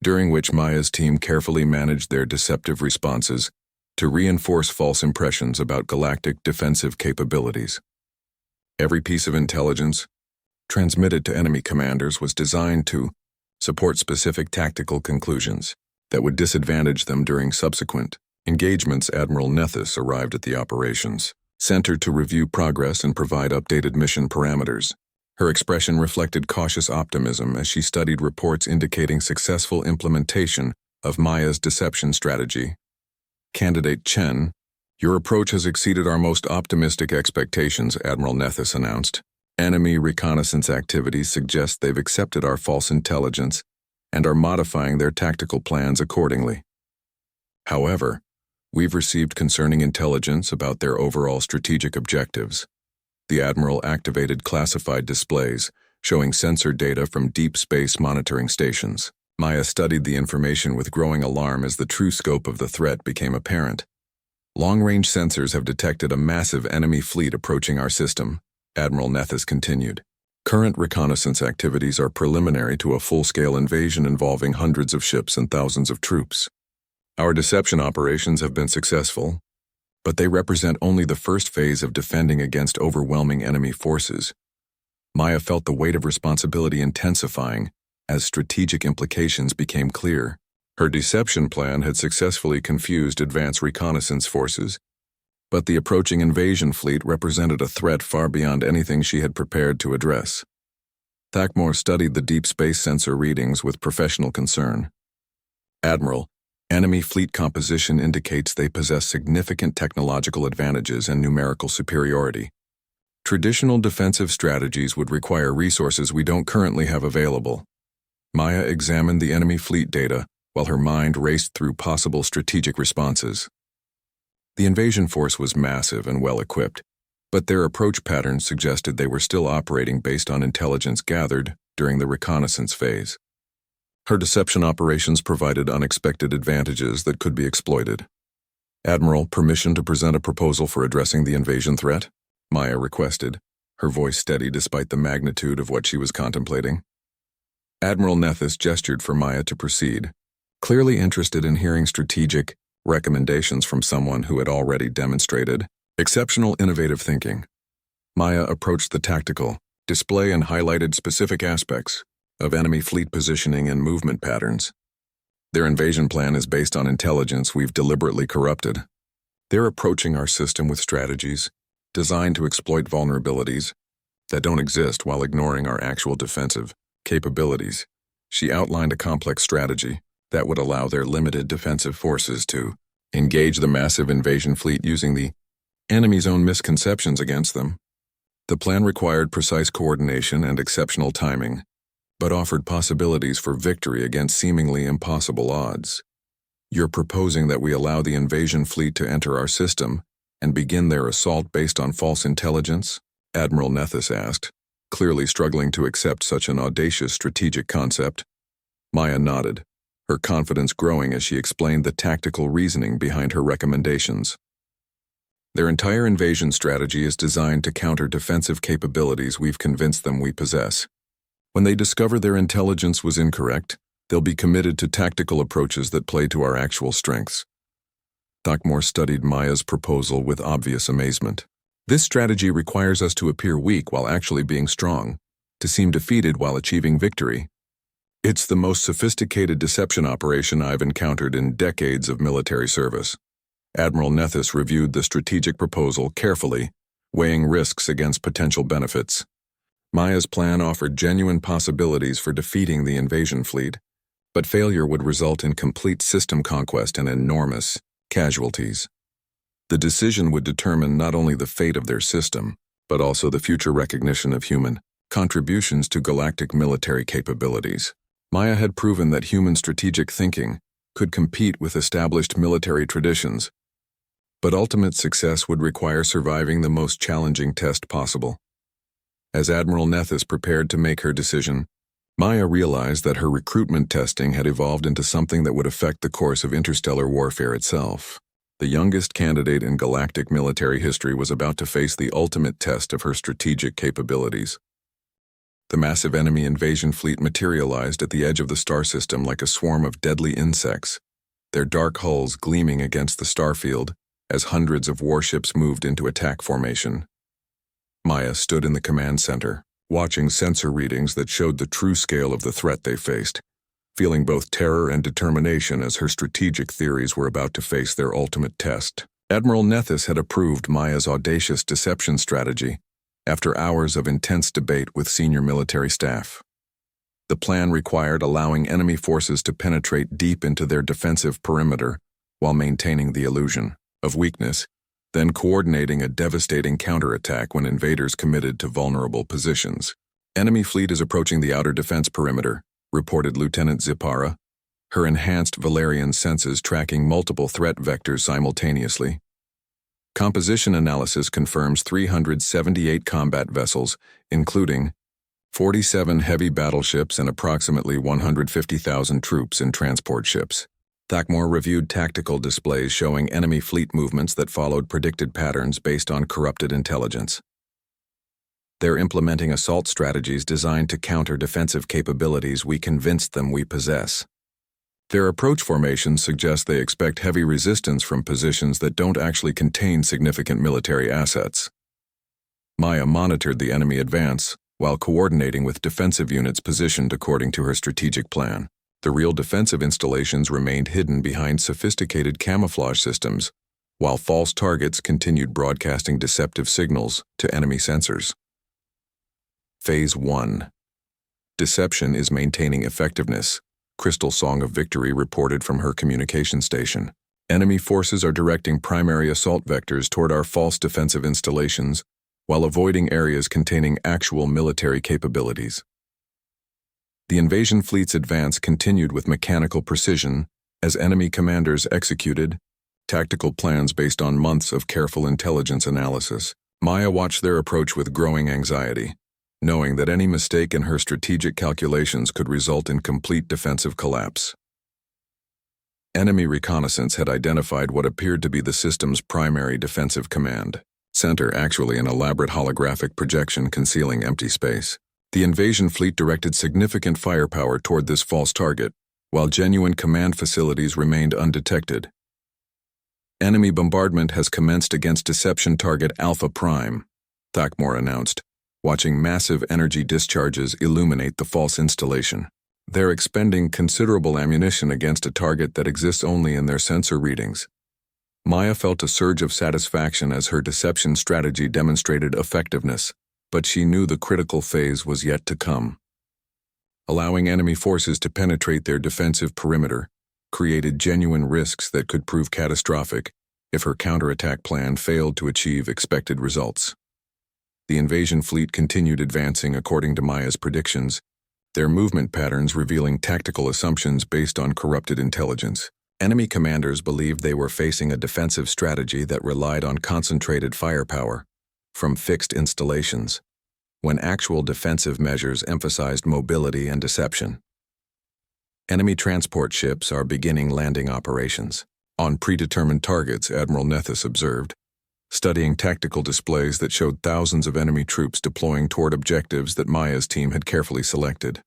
during which Maya's team carefully managed their deceptive responses to reinforce false impressions about galactic defensive capabilities. Every piece of intelligence transmitted to enemy commanders was designed to support specific tactical conclusions that would disadvantage them during subsequent engagements. Admiral Nethys arrived at the operations center to review progress and provide updated mission parameters. Her expression reflected cautious optimism as she studied reports indicating successful implementation of Maya's deception strategy. Candidate Chen, your approach has exceeded our most optimistic expectations, Admiral Nethys announced. Enemy reconnaissance activities suggest they've accepted our false intelligence and are modifying their tactical plans accordingly. However, we've received concerning intelligence about their overall strategic objectives. The Admiral activated classified displays, showing sensor data from deep space monitoring stations. Maya studied the information with growing alarm as the true scope of the threat became apparent. Long-range sensors have detected a massive enemy fleet approaching our system, Admiral Nethys continued. Current reconnaissance activities are preliminary to a full-scale invasion involving hundreds of ships and thousands of troops. Our deception operations have been successful, but they represent only the first phase of defending against overwhelming enemy forces. Maya felt the weight of responsibility intensifying as strategic implications became clear. Her deception plan had successfully confused advanced reconnaissance forces, but the approaching invasion fleet represented a threat far beyond anything she had prepared to address. Thakmor studied the deep space sensor readings with professional concern. Admiral, enemy fleet composition indicates they possess significant technological advantages and numerical superiority. Traditional defensive strategies would require resources we don't currently have available. Maya examined the enemy fleet data while her mind raced through possible strategic responses. The invasion force was massive and well-equipped, but their approach patterns suggested they were still operating based on intelligence gathered during the reconnaissance phase. Her deception operations provided unexpected advantages that could be exploited. Admiral, permission to present a proposal for addressing the invasion threat? Maya requested, her voice steady despite the magnitude of what she was contemplating. Admiral Nethys gestured for Maya to proceed, clearly interested in hearing strategic recommendations from someone who had already demonstrated exceptional innovative thinking. Maya approached the tactical display and highlighted specific aspects of enemy fleet positioning and movement patterns. Their invasion plan is based on intelligence we've deliberately corrupted. They're approaching our system with strategies designed to exploit vulnerabilities that don't exist while ignoring our actual defensive capabilities. She outlined a complex strategy that would allow their limited defensive forces to engage the massive invasion fleet using the enemy's own misconceptions against them. The plan required precise coordination and exceptional timing, but offered possibilities for victory against seemingly impossible odds. You're proposing that we allow the invasion fleet to enter our system and begin their assault based on false intelligence? Admiral Nethys asked, clearly struggling to accept such an audacious strategic concept. Maya nodded, her confidence growing as she explained the tactical reasoning behind her recommendations. Their entire invasion strategy is designed to counter defensive capabilities we've convinced them we possess. When they discover their intelligence was incorrect, they'll be committed to tactical approaches that play to our actual strengths. Thakmor studied Maya's proposal with obvious amazement. This strategy requires us to appear weak while actually being strong, to seem defeated while achieving victory. It's the most sophisticated deception operation I've encountered in decades of military service. Admiral Nethys reviewed the strategic proposal carefully, weighing risks against potential benefits. Maya's plan offered genuine possibilities for defeating the invasion fleet, but failure would result in complete system conquest and enormous casualties. The decision would determine not only the fate of their system, but also the future recognition of human contributions to galactic military capabilities. Maya had proven that human strategic thinking could compete with established military traditions, But ultimate success would require surviving the most challenging test possible. As Admiral Nethys prepared to make her decision, Maya realized that her recruitment testing had evolved into something that would affect the course of interstellar warfare itself. The youngest candidate in galactic military history was about to face the ultimate test of her strategic capabilities. The massive enemy invasion fleet materialized at the edge of the star system like a swarm of deadly insects, their dark hulls gleaming against the starfield as hundreds of warships moved into attack formation. Maya stood in the command center, watching sensor readings that showed the true scale of the threat they faced, feeling both terror and determination as her strategic theories were about to face their ultimate test. Admiral Nethys had approved Maya's audacious deception strategy after hours of intense debate with senior military staff. The plan required allowing enemy forces to penetrate deep into their defensive perimeter while maintaining the illusion of weakness, then coordinating a devastating counterattack when invaders committed to vulnerable positions. "Enemy fleet is approaching the outer defense perimeter," reported Lieutenant Zipara, her enhanced Valerian senses tracking multiple threat vectors simultaneously. Composition analysis confirms 378 combat vessels, including 47 heavy battleships and approximately 150,000 troops in transport ships. Thakmor reviewed tactical displays showing enemy fleet movements that followed predicted patterns based on corrupted intelligence. "They're implementing assault strategies designed to counter defensive capabilities we convinced them we possess. Their approach formations suggest they expect heavy resistance from positions that don't actually contain significant military assets." Maya monitored the enemy advance while coordinating with defensive units positioned according to her strategic plan. The real defensive installations remained hidden behind sophisticated camouflage systems, while false targets continued broadcasting deceptive signals to enemy sensors. Phase 1. Deception is maintaining effectiveness, Crystal Song of Victory reported from her communication station. "Enemy forces are directing primary assault vectors toward our false defensive installations, while avoiding areas containing actual military capabilities." The invasion fleet's advance continued with mechanical precision as enemy commanders executed tactical plans based on months of careful intelligence analysis. Maya watched their approach with growing anxiety, knowing that any mistake in her strategic calculations could result in complete defensive collapse. Enemy reconnaissance had identified what appeared to be the system's primary defensive command center, actually an elaborate holographic projection concealing empty space. The invasion fleet directed significant firepower toward this false target, while genuine command facilities remained undetected. "Enemy bombardment has commenced against deception target Alpha Prime," Thakmor announced, watching massive energy discharges illuminate the false installation. "They're expending considerable ammunition against a target that exists only in their sensor readings." Maya felt a surge of satisfaction as her deception strategy demonstrated effectiveness, but she knew the critical phase was yet to come. Allowing enemy forces to penetrate their defensive perimeter created genuine risks that could prove catastrophic if her counterattack plan failed to achieve expected results. The invasion fleet continued advancing according to Maya's predictions, their movement patterns revealing tactical assumptions based on corrupted intelligence. Enemy commanders believed they were facing a defensive strategy that relied on concentrated firepower from fixed installations, when actual defensive measures emphasized mobility and deception. Enemy transport ships are beginning landing operations on predetermined targets, Admiral Nethys observed, studying tactical displays that showed thousands of enemy troops deploying toward objectives that Maya's team had carefully selected.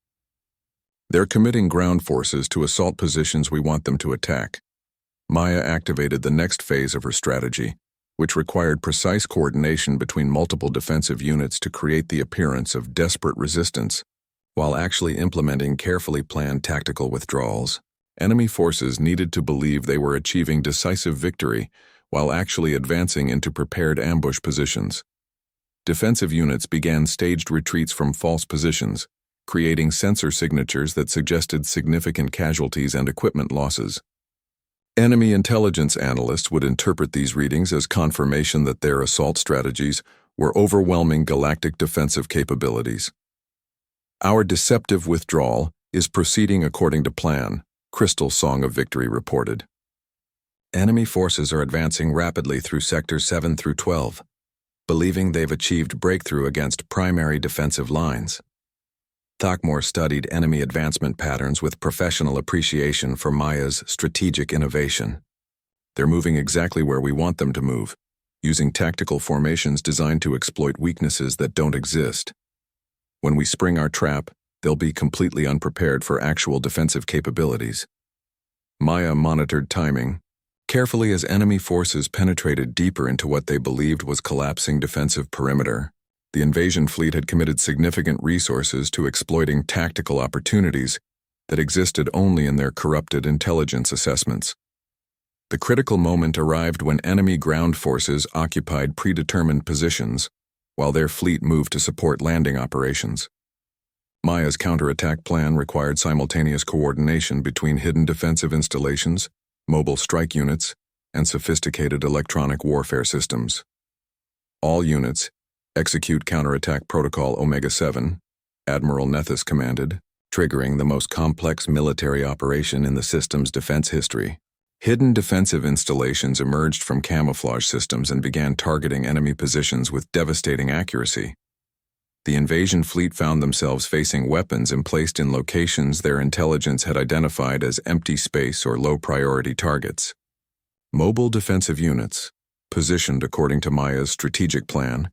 "They're committing ground forces to assault positions we want them to attack." Maya activated the next phase of her strategy, which required precise coordination between multiple defensive units to create the appearance of desperate resistance, while actually implementing carefully planned tactical withdrawals. Enemy forces needed to believe they were achieving decisive victory while actually advancing into prepared ambush positions. Defensive units began staged retreats from false positions, creating sensor signatures that suggested significant casualties and equipment losses. Enemy intelligence analysts would interpret these readings as confirmation that their assault strategies were overwhelming galactic defensive capabilities. "Our deceptive withdrawal is proceeding according to plan," Crystal Song of Victory reported. Enemy forces are advancing rapidly through Sectors 7 through 12, believing they've achieved breakthrough against primary defensive lines. Thakmor studied enemy advancement patterns with professional appreciation for Maya's strategic innovation. They're moving exactly where we want them to move, using tactical formations designed to exploit weaknesses that don't exist. When we spring our trap, they'll be completely unprepared for actual defensive capabilities. Maya monitored timing carefully as enemy forces penetrated deeper into what they believed was collapsing defensive perimeter. The invasion fleet had committed significant resources to exploiting tactical opportunities that existed only in their corrupted intelligence assessments. The critical moment arrived when enemy ground forces occupied predetermined positions, while their fleet moved to support landing operations. Maya's counterattack plan required simultaneous coordination between hidden defensive installations, mobile strike units, and sophisticated electronic warfare systems. All units, execute counterattack protocol Omega-7, Admiral Nethys commanded, triggering the most complex military operation in the system's defense history. Hidden defensive installations emerged from camouflage systems and began targeting enemy positions with devastating accuracy. The invasion fleet found themselves facing weapons emplaced in locations their intelligence had identified as empty space or low-priority targets. Mobile defensive units, positioned according to Maya's strategic plan,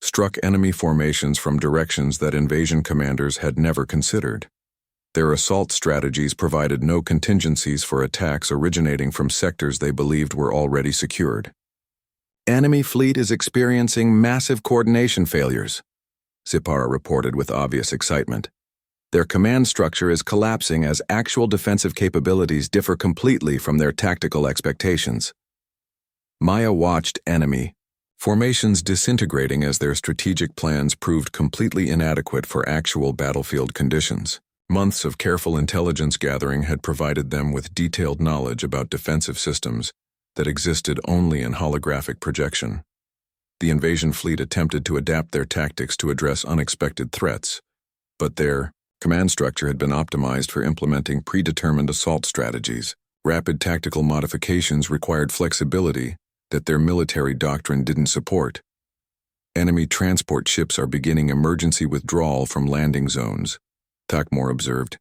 struck enemy formations from directions that invasion commanders had never considered. Their assault strategies provided no contingencies for attacks originating from sectors they believed were already secured. Enemy fleet is experiencing massive coordination failures, Zipara reported with obvious excitement. Their command structure is collapsing as actual defensive capabilities differ completely from their tactical expectations. Maya watched enemy formations disintegrating as their strategic plans proved completely inadequate for actual battlefield conditions. Months of careful intelligence gathering had provided them with detailed knowledge about defensive systems that existed only in holographic projection. The invasion fleet attempted to adapt their tactics to address unexpected threats, but their command structure had been optimized for implementing predetermined assault strategies. Rapid tactical modifications required flexibility that their military doctrine didn't support. Enemy transport ships are beginning emergency withdrawal from landing zones, Thakmor observed.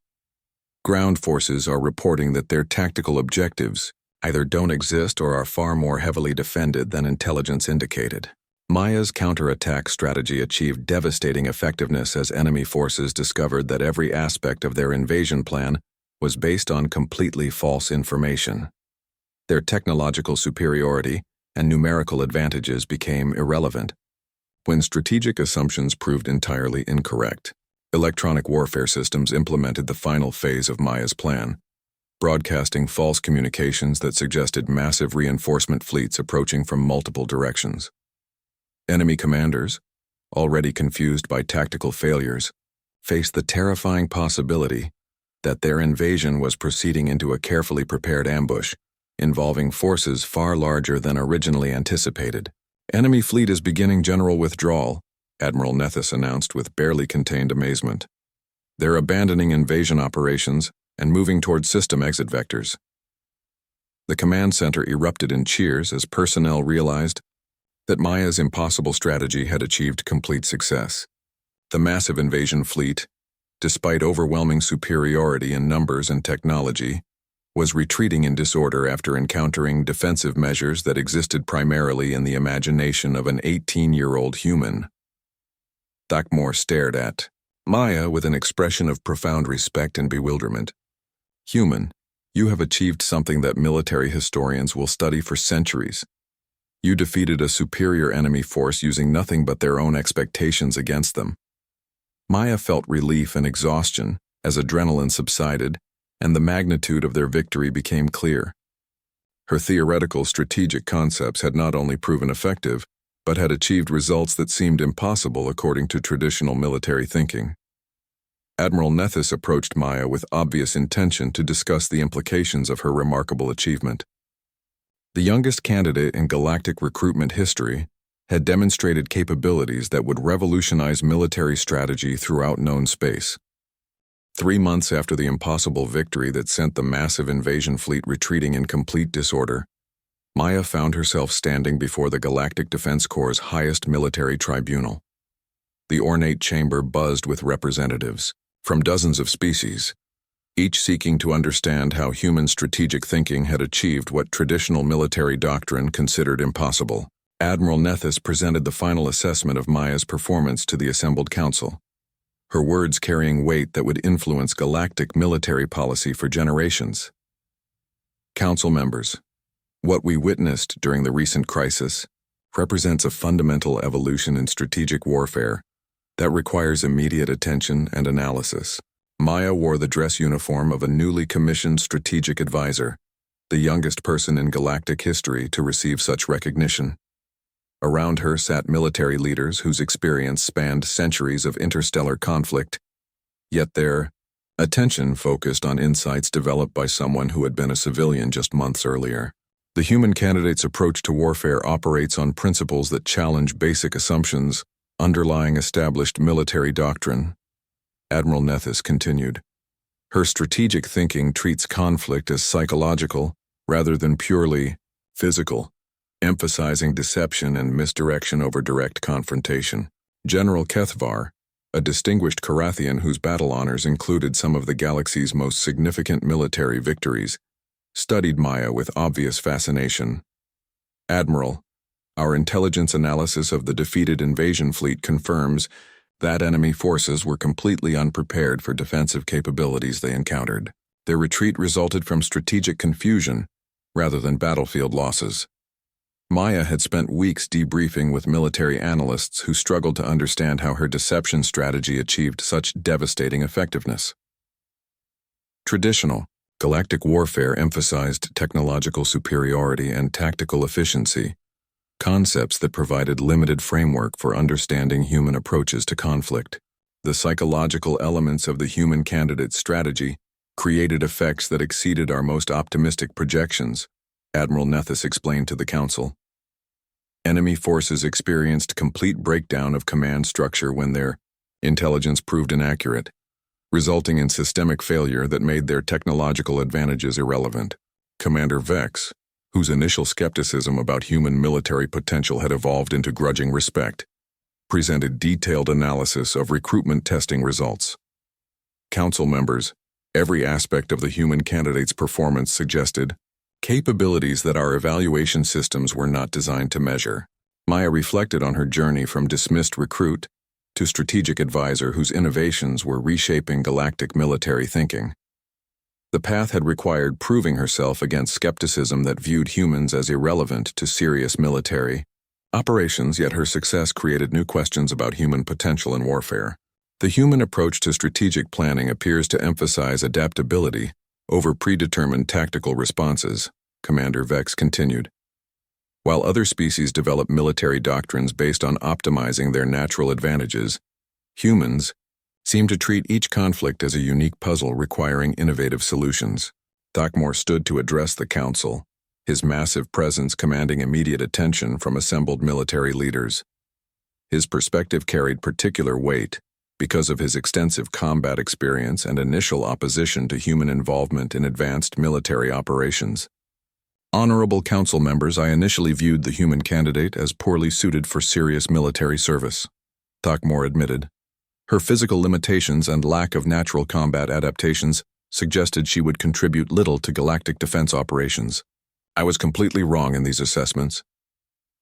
Ground forces are reporting that their tactical objectives either don't exist or are far more heavily defended than intelligence indicated. Maya's counterattack strategy achieved devastating effectiveness as enemy forces discovered that every aspect of their invasion plan was based on completely false information. Their technological superiority and numerical advantages became irrelevant when strategic assumptions proved entirely incorrect. Electronic warfare systems implemented the final phase of Maya's plan, broadcasting false communications that suggested massive reinforcement fleets approaching from multiple directions. Enemy commanders, already confused by tactical failures, faced the terrifying possibility that their invasion was proceeding into a carefully prepared ambush, involving forces far larger than originally anticipated. Enemy fleet is beginning general withdrawal, Admiral Nethys announced with barely contained amazement. They're abandoning invasion operations and moving toward system exit vectors. The command center erupted in cheers as personnel realized that Maya's impossible strategy had achieved complete success. The massive invasion fleet, despite overwhelming superiority in numbers and technology, was retreating in disorder after encountering defensive measures that existed primarily in the imagination of an 18-year-old human. Thakmor stared at Maya with an expression of profound respect and bewilderment. Human, you have achieved something that military historians will study for centuries. You defeated a superior enemy force using nothing but their own expectations against them. Maya felt relief and exhaustion as adrenaline subsided and the magnitude of their victory became clear. Her theoretical strategic concepts had not only proven effective, but had achieved results that seemed impossible according to traditional military thinking. Admiral Nethys approached Maya with obvious intention to discuss the implications of her remarkable achievement. The youngest candidate in galactic recruitment history had demonstrated capabilities that would revolutionize military strategy throughout known space. 3 months after the impossible victory that sent the massive invasion fleet retreating in complete disorder, Maya found herself standing before the Galactic Defense Corps' highest military tribunal. The ornate chamber buzzed with representatives from dozens of species, each seeking to understand how human strategic thinking had achieved what traditional military doctrine considered impossible. Admiral Nethys presented the final assessment of Maya's performance to the assembled council, her words carrying weight that would influence galactic military policy for generations. Council members, what we witnessed during the recent crisis represents a fundamental evolution in strategic warfare that requires immediate attention and analysis. Maya wore the dress uniform of a newly commissioned strategic advisor, the youngest person in galactic history to receive such recognition. Around her sat military leaders whose experience spanned centuries of interstellar conflict, yet their attention focused on insights developed by someone who had been a civilian just months earlier. The human candidate's approach to warfare operates on principles that challenge basic assumptions underlying established military doctrine. Admiral Nethys continued. Her strategic thinking treats conflict as psychological rather than purely physical, emphasizing deception and misdirection over direct confrontation. General Kethvar, a distinguished Carathian whose battle honors included some of the galaxy's most significant military victories, studied Maya with obvious fascination. Admiral, our intelligence analysis of the defeated invasion fleet confirms that enemy forces were completely unprepared for defensive capabilities they encountered. Their retreat resulted from strategic confusion rather than battlefield losses. Maya had spent weeks debriefing with military analysts who struggled to understand how her deception strategy achieved such devastating effectiveness. Traditional galactic warfare emphasized technological superiority and tactical efficiency, concepts that provided limited framework for understanding human approaches to conflict. The psychological elements of the human candidate's strategy created effects that exceeded our most optimistic projections, Admiral Nethys explained to the Council. Enemy forces experienced complete breakdown of command structure when their intelligence proved inaccurate, resulting in systemic failure that made their technological advantages irrelevant. Commander Vex, whose initial skepticism about human military potential had evolved into grudging respect, presented detailed analysis of recruitment testing results. Council members, every aspect of the human candidate's performance suggested capabilities that our evaluation systems were not designed to measure. Maya reflected on her journey from dismissed recruit to strategic advisor whose innovations were reshaping galactic military thinking. The path had required proving herself against skepticism that viewed humans as irrelevant to serious military operations, yet her success created new questions about human potential in warfare. The human approach to strategic planning appears to emphasize adaptability over predetermined tactical responses, Commander Vex continued. While other species develop military doctrines based on optimizing their natural advantages, humans seem to treat each conflict as a unique puzzle requiring innovative solutions. Thakmor stood to address the Council, his massive presence commanding immediate attention from assembled military leaders. His perspective carried particular weight because of his extensive combat experience and initial opposition to human involvement in advanced military operations. Honorable Council members, I initially viewed the human candidate as poorly suited for serious military service, Thakmor admitted. Her physical limitations and lack of natural combat adaptations suggested she would contribute little to galactic defense operations. I was completely wrong in these assessments.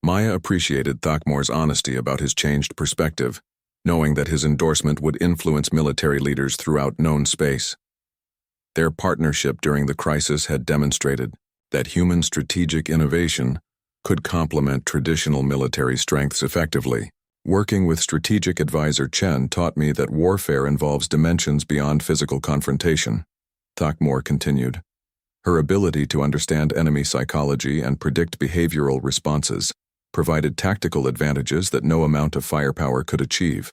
Maya appreciated Thakmor's honesty about his changed perspective, knowing that his endorsement would influence military leaders throughout known space. Their partnership during the crisis had demonstrated that human strategic innovation could complement traditional military strengths effectively. Working with strategic advisor Chen taught me that warfare involves dimensions beyond physical confrontation, Thakmor continued. Her ability to understand enemy psychology and predict behavioral responses provided tactical advantages that no amount of firepower could achieve.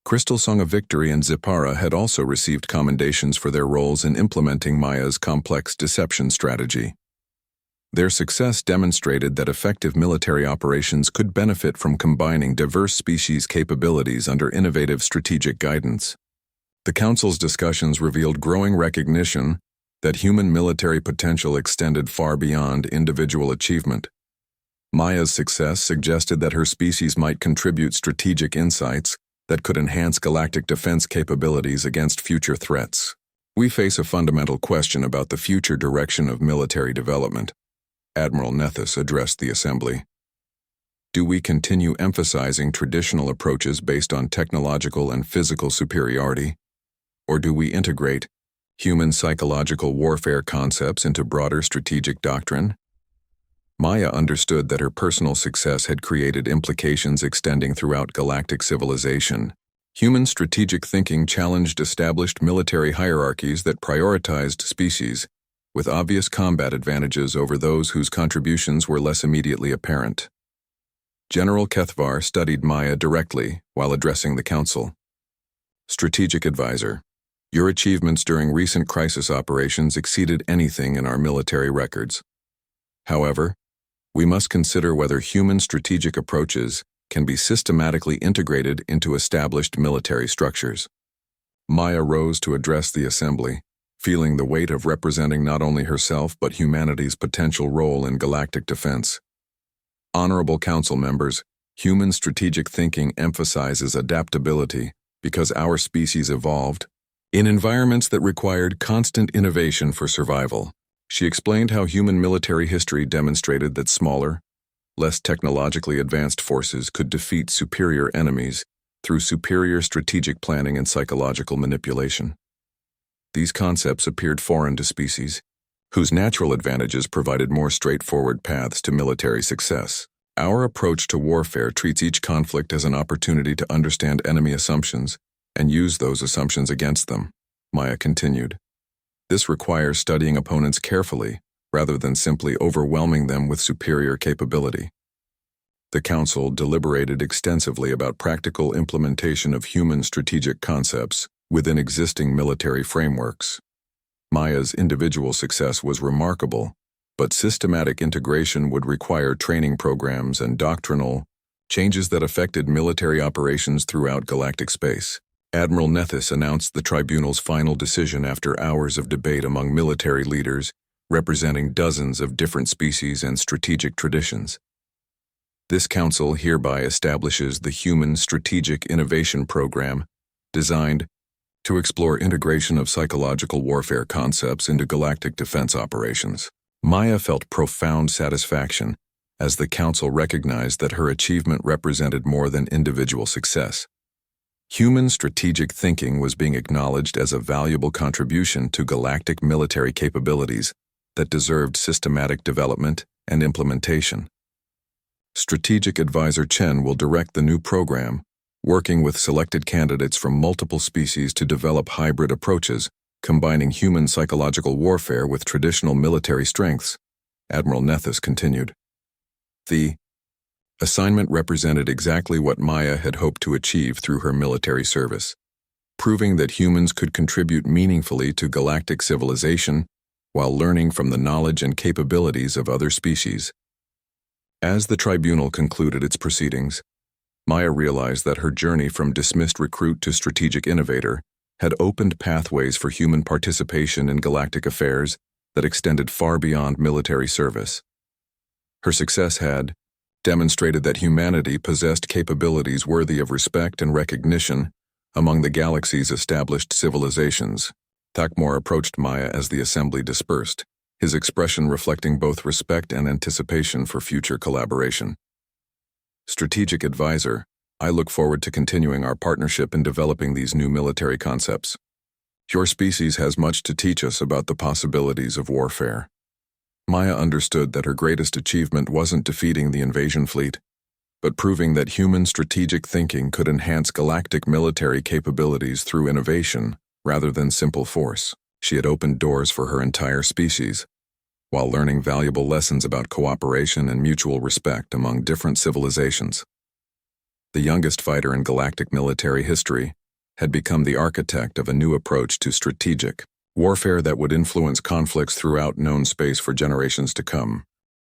Crystal Song of Victory and Zipara had also received commendations for their roles in implementing Maya's complex deception strategy. Their success demonstrated that effective military operations could benefit from combining diverse species capabilities under innovative strategic guidance. The Council's discussions revealed growing recognition that human military potential extended far beyond individual achievement. Maya's success suggested that her species might contribute strategic insights that could enhance galactic defense capabilities against future threats. We face a fundamental question about the future direction of military development. Admiral Nethys addressed the assembly. Do we continue emphasizing traditional approaches based on technological and physical superiority? Or do we integrate human psychological warfare concepts into broader strategic doctrine? Maya understood that her personal success had created implications extending throughout galactic civilization. Human strategic thinking challenged established military hierarchies that prioritized species, with obvious combat advantages over those whose contributions were less immediately apparent. General Kethvar studied Maya directly while addressing the council. Strategic Advisor, your achievements during recent crisis operations exceeded anything in our military records. However, we must consider whether human strategic approaches can be systematically integrated into established military structures. Maya rose to address the assembly, feeling the weight of representing not only herself but humanity's potential role in galactic defense. Honorable Council members, human strategic thinking emphasizes adaptability because our species evolved in environments that required constant innovation for survival. She explained how human military history demonstrated that smaller, less technologically advanced forces could defeat superior enemies through superior strategic planning and psychological manipulation. These concepts appeared foreign to species, whose natural advantages provided more straightforward paths to military success. Our approach to warfare treats each conflict as an opportunity to understand enemy assumptions and use those assumptions against them, Maya continued. This requires studying opponents carefully rather than simply overwhelming them with superior capability. The Council deliberated extensively about practical implementation of human strategic concepts within existing military frameworks. Maya's individual success was remarkable, but systematic integration would require training programs and doctrinal changes that affected military operations throughout galactic space. Admiral Nethys announced the tribunal's final decision after hours of debate among military leaders representing dozens of different species and strategic traditions. This council hereby establishes the Human Strategic Innovation Program, designed to explore integration of psychological warfare concepts into galactic defense operations. Maya felt profound satisfaction as the council recognized that her achievement represented more than individual success. Human strategic thinking was being acknowledged as a valuable contribution to galactic military capabilities that deserved systematic development and implementation. Strategic Advisor Chen will direct the new program, working with selected candidates from multiple species to develop hybrid approaches, combining human psychological warfare with traditional military strengths, Admiral Nethys continued. The assignment represented exactly what Maya had hoped to achieve through her military service, proving that humans could contribute meaningfully to galactic civilization while learning from the knowledge and capabilities of other species. As the tribunal concluded its proceedings, Maya realized that her journey from dismissed recruit to strategic innovator had opened pathways for human participation in galactic affairs that extended far beyond military service. Her success had demonstrated that humanity possessed capabilities worthy of respect and recognition among the galaxy's established civilizations. Thakmor approached Maya as the assembly dispersed, his expression reflecting both respect and anticipation for future collaboration. Strategic Advisor, I look forward to continuing our partnership in developing these new military concepts. Your species has much to teach us about the possibilities of warfare. Maya understood that her greatest achievement wasn't defeating the invasion fleet, but proving that human strategic thinking could enhance galactic military capabilities through innovation rather than simple force. She had opened doors for her entire species, while learning valuable lessons about cooperation and mutual respect among different civilizations. The youngest fighter in galactic military history had become the architect of a new approach to strategic warfare that would influence conflicts throughout known space for generations to come.